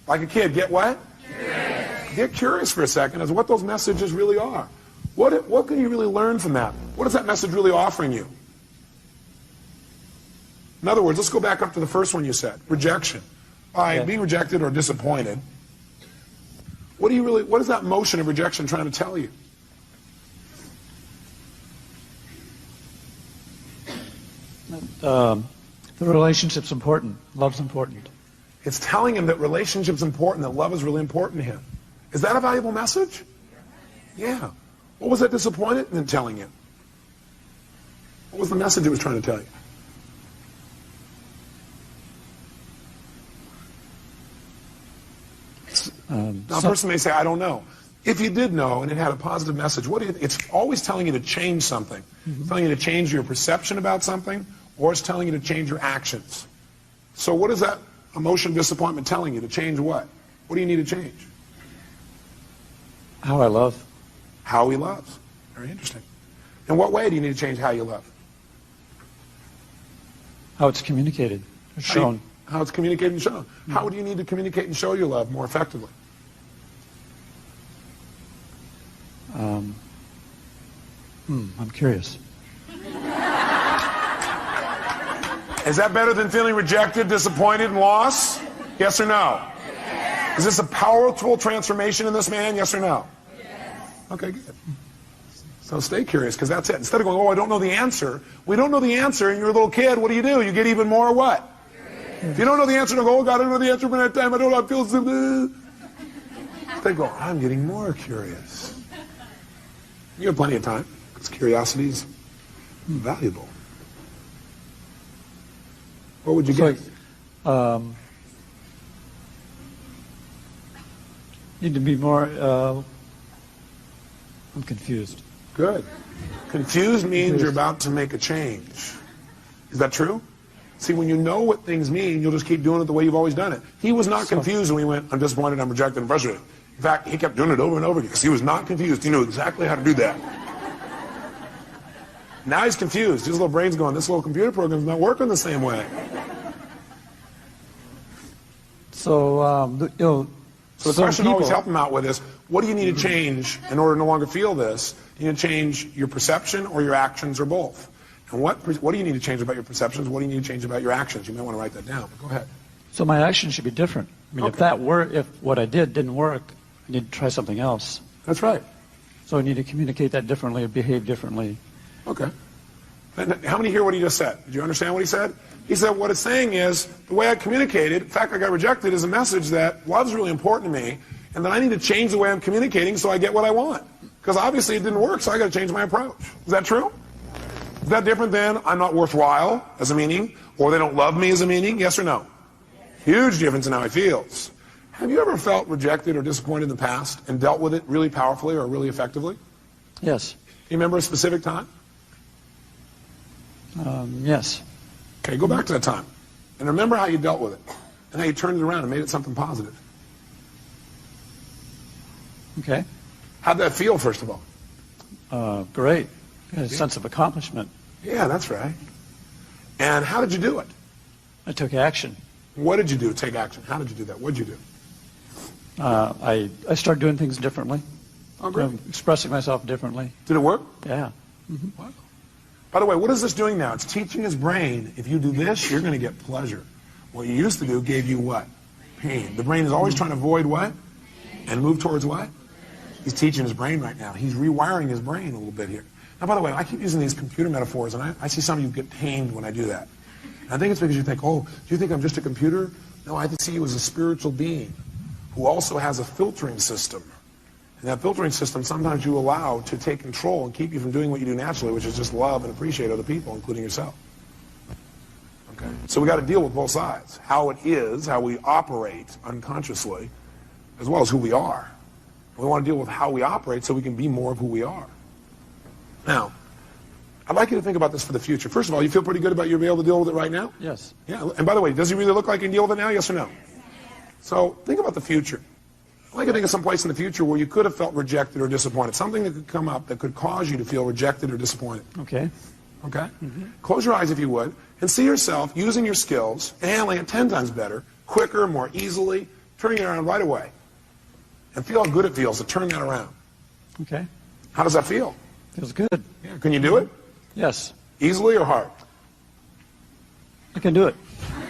Like a kid, get what? Curious. Get curious for a second as to what those messages really are. What can you really learn from that? What is that message really offering you? In other words, let's go back up to the first one you said, rejection. By being rejected or disappointed, what is that motion of rejection trying to tell you? The relationship's important. Love's important. It's telling him that relationship's important, that love is really important to him. Is that a valuable message? Yeah. What was that disappointed in telling him? What was the message it was trying to tell you? Now, a person may say, I don't know. If you did know and it had a positive message, it's always telling you to change something. Mm-hmm. It's telling you to change your perception about something, or it's telling you to change your actions. So what is that emotion of disappointment telling you? To change what? What do you need to change? How I love. How he loves. Very interesting. In what way do you need to change how you love? How it's communicated, or shown. How it's communicated and shown. Mm-hmm. How do you need to communicate and show your love more effectively? I'm curious. Is that better than feeling rejected, disappointed, and lost? Yes or no? Yes. Is this a powerful transformation in this man? Yes or no? Yes. Okay, good. So stay curious, because that's it. Instead of going, oh, I don't know the answer. We don't know the answer, and you're a little kid. What do? You get even more what? Curious. If you don't know the answer, don't go, oh, God, I don't know the answer by that time. I don't know, I feel so good. They go, I'm getting more curious. You have plenty of time, because curiosity is valuable. What would you get? Need to be more, I'm confused. Good. Confused means you're about to make a change. Is that true? See, when you know what things mean, you'll just keep doing it the way you've always done it. He was not confused when he went, I'm disappointed, I'm rejected, I'm frustrated. In fact, he kept doing it over and over again because he was not confused. He knew exactly how to do that. Now he's confused. His little brain's going, this little computer program's not working the same way. So, So the question always help him out with is, what do you need to change in order to no longer feel this? You need to change your perception or your actions or both. And what do you need to change about your perceptions? What do you need to change about your actions? You may want to write that down. But go ahead. So my action should be different. I mean, if what I did didn't work, I need to try something else. That's right. So I need to communicate that differently or behave differently. Okay. And how many hear what he just said? Did you understand what he said? He said what it's saying is the way I communicated, the fact I got rejected is a message that love's really important to me and that I need to change the way I'm communicating so I get what I want. Because obviously it didn't work, so I got to change my approach. Is that true? Is that different than I'm not worthwhile as a meaning or they don't love me as a meaning? Yes or no? Huge difference in how he feels. Have you ever felt rejected or disappointed in the past and dealt with it really powerfully or really effectively? Yes. Do you remember a specific time? Yes. Okay, go back to that time. And remember how you dealt with it. And how you turned it around and made it something positive. Okay. How'd that feel, first of all? Great. I had a sense of accomplishment. Yeah, that's right. And how did you do it? I took action. What did you do to take action? How did you do that? What did you do? I started doing things differently. Oh, great. Expressing myself differently. Did it work? Yeah. Mm-hmm. Wow. By the way, what is this doing now? It's teaching his brain, if you do this, you're going to get pleasure. What you used to do gave you what? Pain. The brain is always trying to avoid what? And move towards what? He's teaching his brain right now. He's rewiring his brain a little bit here. Now, by the way, I keep using these computer metaphors, and I see some of you get pained when I do that. And I think it's because you think, oh, do you think I'm just a computer? No, I see you as a spiritual being who also has a filtering system. And that filtering system sometimes you allow to take control and keep you from doing what you do naturally, which is just love and appreciate other people, including yourself. Okay? So we got to deal with both sides. How it is, how we operate unconsciously, as well as who we are. We want to deal with how we operate so we can be more of who we are. Now, I'd like you to think about this for the future. First of all, you feel pretty good about you being able to deal with it right now? Yes. Yeah. And by the way, does he really look like he can deal with it now? Yes or no? So think about the future. I'd like to think of some place in the future where you could have felt rejected or disappointed. Something that could come up that could cause you to feel rejected or disappointed. Okay. Okay? Mm-hmm. Close your eyes if you would, and see yourself using your skills and handling it 10 times better, quicker, more easily, turning it around right away. And feel how good it feels to turn that around. Okay. How does that feel? Feels good. Yeah. Can you do it? Yes. Easily or hard? I can do it.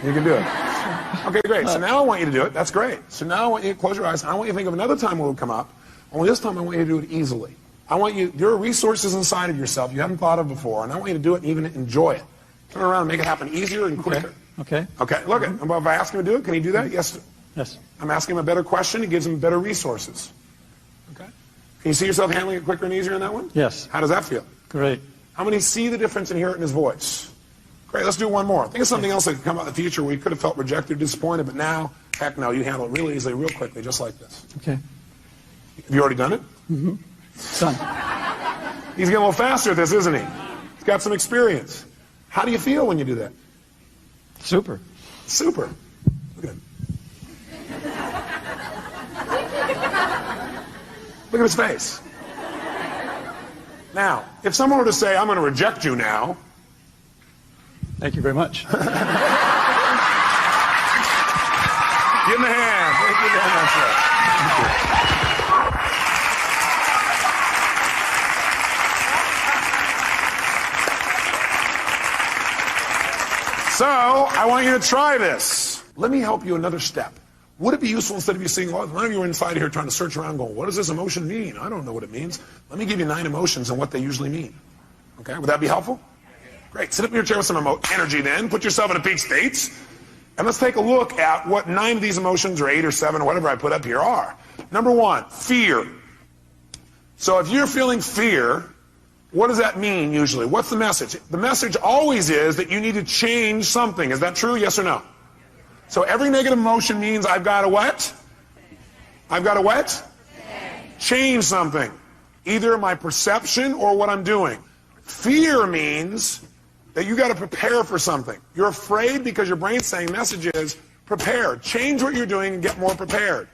You can do it. Okay, great. So now I want you to do it. That's great. So now I want you to close your eyes. I want you to think of another time when it would come up. Only this time I want you to do it easily. I want you, there are resources inside of yourself you haven't thought of before, and I want you to do it and even enjoy it. Turn around and make it happen easier and quicker. Okay. Okay, look at it. If I ask him to do it, can he do that? Yes. Yes. I'm asking him a better question. It gives him better resources. Okay. Can you see yourself handling it quicker and easier in that one? Yes. How does that feel? Great. How many see the difference and hear it in his voice? Great, let's do one more. Think of something else that could come out in the future where you could have felt rejected or disappointed, but now, heck no, you handle it really easily, real quickly, just like this. Okay. Have you already done it? Mm-hmm. Done. He's getting a little faster at this, isn't he? He's got some experience. How do you feel when you do that? Super. Super. Look at him. Look at his face. Now, if someone were to say, I'm going to reject you now. Thank you very much. Give him a hand. Thank you very much, sir. So I want you to try this. Let me help you another step. Would it be useful instead of you seeing, well, none of you are inside here trying to search around going, what does this emotion mean? I don't know what it means. Let me give you 9 emotions and what they usually mean. Okay, would that be helpful? Great. Sit up in your chair with some energy then. Put yourself in a peak state. And let's take a look at what 9 of these emotions, or 8 or 7, or whatever I put up here are. Number 1, fear. So if you're feeling fear, what does that mean usually? What's the message? The message always is that you need to change something. Is that true? Yes or no? So every negative emotion means I've got to what? I've got to what? Change something. Either my perception or what I'm doing. Fear means that you got to prepare for something. You're afraid because your brain's saying message is prepare. Change what you're doing and get more prepared.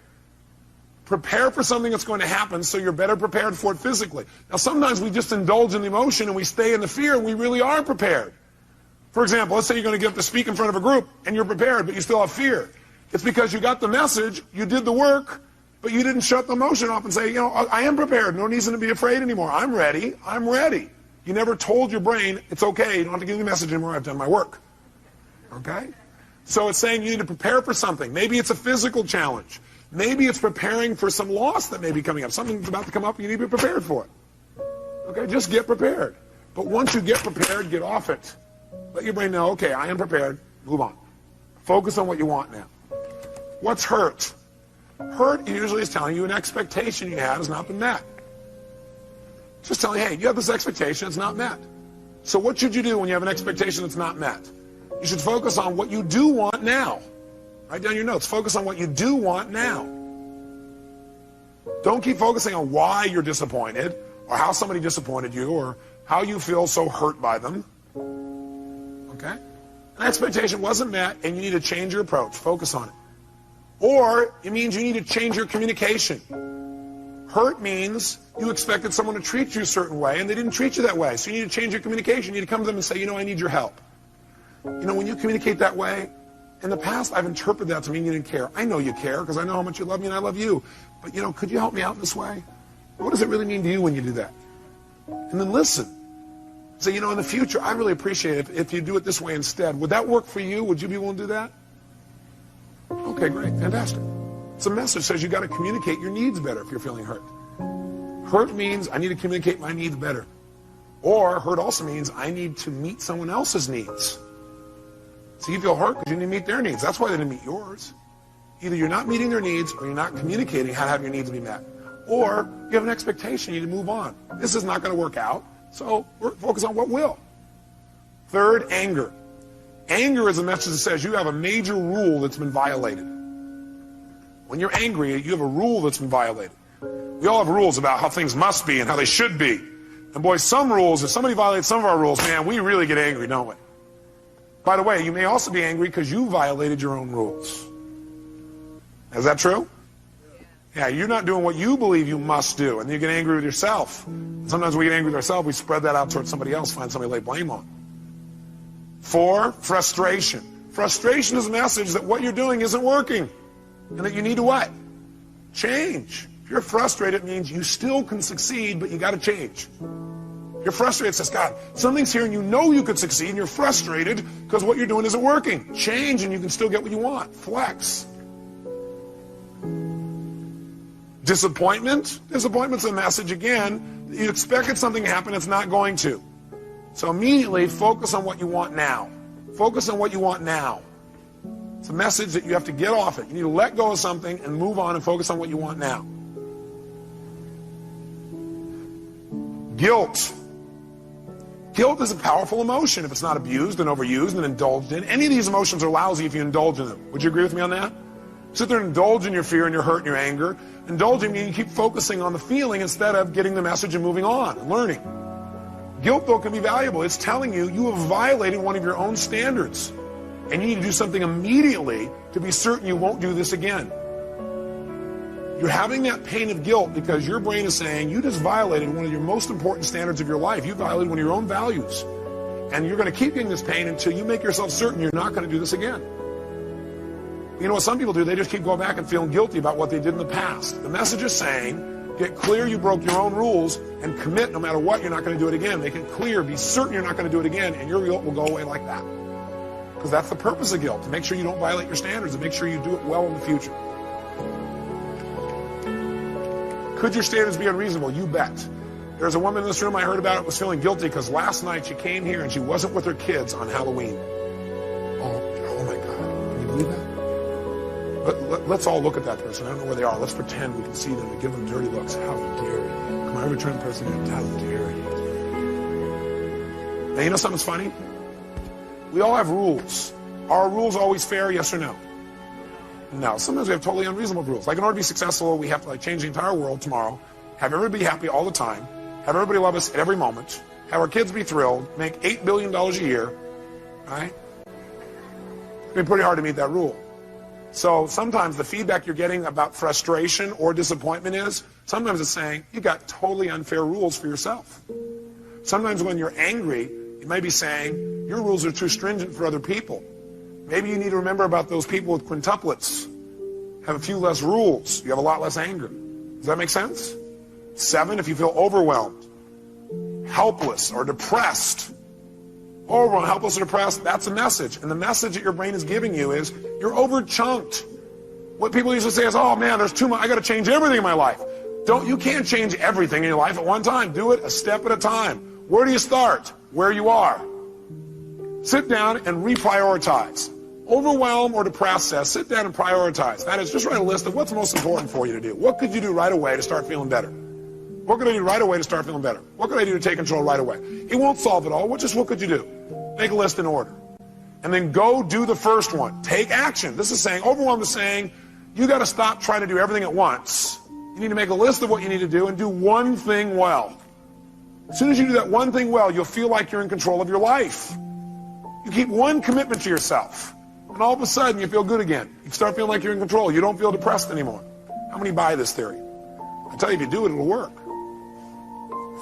Prepare for something that's going to happen so you're better prepared for it physically. Now sometimes we just indulge in the emotion and we stay in the fear and we really aren't prepared. For example, let's say you're going to get up to speak in front of a group and you're prepared but you still have fear. It's because you got the message, you did the work, but you didn't shut the emotion off and say, you know, I am prepared. No reason to be afraid anymore. I'm ready. I'm ready. You never told your brain, it's okay, you don't have to give me the message anymore, I've done my work. Okay? So it's saying you need to prepare for something. Maybe it's a physical challenge. Maybe it's preparing for some loss that may be coming up. Something's about to come up and you need to be prepared for it. Okay, just get prepared. But once you get prepared, get off it. Let your brain know, okay, I am prepared, move on. Focus on what you want now. What's hurt? Hurt usually is telling you an expectation you had has not been met. Just telling you, hey, you have this expectation, it's not met. So what should you do when you have an expectation that's not met? You should focus on what you do want now. Write down your notes. Focus on what you do want now. Don't keep focusing on why you're disappointed, or how somebody disappointed you, or how you feel so hurt by them. Okay? An expectation wasn't met, and you need to change your approach. Focus on it. Or it means you need to change your communication. Hurt means you expected someone to treat you a certain way, and they didn't treat you that way. So you need to change your communication. You need to come to them and say, you know, I need your help. You know, when you communicate that way, in the past, I've interpreted that to mean you didn't care. I know you care because I know how much you love me and I love you. But, you know, could you help me out this way? What does it really mean to you when you do that? And then listen. Say, you know, in the future, I really appreciate it if you do it this way instead. Would that work for you? Would you be willing to do that? Okay, great. Fantastic. It's a message that says you got to communicate your needs better if you're feeling hurt. Hurt means I need to communicate my needs better. Or hurt also means I need to meet someone else's needs. So you feel hurt because you didn't meet their needs. That's why they didn't meet yours. Either you're not meeting their needs or you're not communicating how to have your needs be met. Or you have an expectation, you need to move on. This is not going to work out, so focus on what will. Third, anger. Anger is a message that says you have a major rule that's been violated. When you're angry, you have a rule that's been violated. We all have rules about how things must be and how they should be. And boy, some rules, if somebody violates some of our rules, man, we really get angry, don't we? By the way, you may also be angry because you violated your own rules. Is that true? Yeah, you're not doing what you believe you must do, and you get angry with yourself. Sometimes we get angry with ourselves, we spread that out towards somebody else, find somebody to lay blame on. 4, frustration. Frustration is a message that what you're doing isn't working, and that you need to what? Change. If you're frustrated, it means you still can succeed, but you got to change. You're frustrated, it says, God, something's here and you know you could succeed, and you're frustrated because what you're doing isn't working. Change and you can still get what you want. Flex. Disappointment. Disappointment's a message, again, that you expected something to happen, it's not going to. So immediately focus on what you want now. Focus on what you want now. It's a message that you have to get off it. You need to let go of something and move on and focus on what you want now. Guilt. Guilt is a powerful emotion if it's not abused and overused and indulged in. Any of these emotions are lousy if you indulge in them. Would you agree with me on that? Sit there and indulge in your fear and your hurt and your anger. Indulging means you keep focusing on the feeling instead of getting the message and moving on and learning. Guilt, though, can be valuable. It's telling you you have violated one of your own standards. And you need to do something immediately to be certain you won't do this again. You're having that pain of guilt because your brain is saying you just violated one of your most important standards of your life. You violated one of your own values. And you're going to keep getting this pain until you make yourself certain you're not going to do this again. You know what some people do? They just keep going back and feeling guilty about what they did in the past. The message is saying, get clear you broke your own rules and commit no matter what, you're not going to do it again. Make it clear, be certain you're not going to do it again, and your guilt will go away like that. Because that's the purpose of guilt, to make sure you don't violate your standards, and make sure you do it well in the future. Could your standards be unreasonable? You bet. There's a woman in this room I heard about it was feeling guilty because last night she came here and she wasn't with her kids on Halloween. Oh my God. Can you believe that? Let's all look at that person. I don't know where they are. Let's pretend we can see them and give them dirty looks. How dare you? Come on, every turn person, how dare you? Now, you know something's funny? We all have rules. Are rules always fair, yes or no? No. Sometimes we have totally unreasonable rules. Like in order to be successful, we have to change the entire world tomorrow, have everybody happy all the time, have everybody love us at every moment, have our kids be thrilled, make $8 billion a year, right? It's pretty hard to meet that rule. So sometimes the feedback you're getting about frustration or disappointment is, sometimes it's saying, you got totally unfair rules for yourself. Sometimes when you're angry, you may be saying, your rules are too stringent for other people. Maybe you need to remember about those people with quintuplets. Have a few less rules. You have a lot less anger. Does that make sense? 7, if you feel overwhelmed, helpless, or depressed. Overwhelmed, helpless, or depressed, that's a message. And the message that your brain is giving you is, you're overchunked. What people usually say is, oh man, there's too much, I gotta change everything in my life. You can't change everything in your life at one time. Do it a step at a time. Where do you start? Where you are. Sit down and reprioritize. Overwhelm or depressed says, sit down and prioritize. That is, just write a list of what's most important for you to do. What could you do right away to start feeling better? What could I do right away to start feeling better? What could I do to take control right away? It won't solve it all. What could you do? Make a list in order. And then go do the first one. Take action. This is saying, overwhelm is saying, you got to stop trying to do everything at once. You need to make a list of what you need to do and do one thing well. As soon as you do that one thing well, you'll feel like you're in control of your life. You keep one commitment to yourself, and all of a sudden you feel good again. You start feeling like you're in control. You don't feel depressed anymore. How many buy this theory? I tell you, if you do it, it'll work.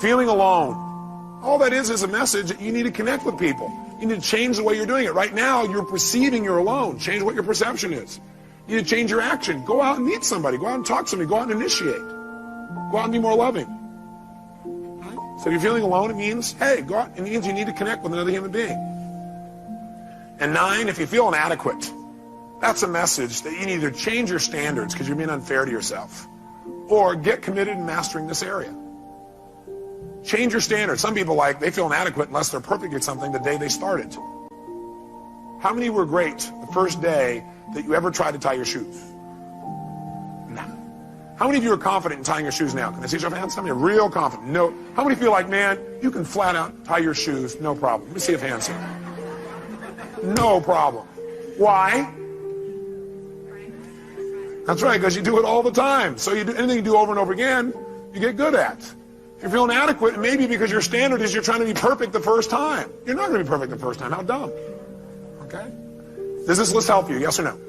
Feeling alone. All that is a message that you need to connect with people. You need to change the way you're doing it. Right now, you're perceiving you're alone. Change what your perception is. You need to change your action. Go out and meet somebody. Go out and talk to somebody. Go out and initiate. Go out and be more loving. Right? So if you're feeling alone, it means, hey, go out. It means you need to connect with another human being. And 9, if you feel inadequate, that's a message that you need to change your standards because you're being unfair to yourself. Or get committed in mastering this area. Change your standards. Some people they feel inadequate unless they're perfect at something the day they started. How many were great the first day that you ever tried to tie your shoes? No. How many of you are confident in tying your shoes now? Can I see your hands? How many are real confident? No. How many feel like, man, you can flat out tie your shoes, no problem? Let me see if hands here. No problem. Why? That's right, because you do it all the time. So you do anything you do over and over again, you get good at. If you're feeling inadequate, maybe because your standard is you're trying to be perfect the first time. You're not going to be perfect the first time. How dumb. Okay? Does this list help you? Yes or no?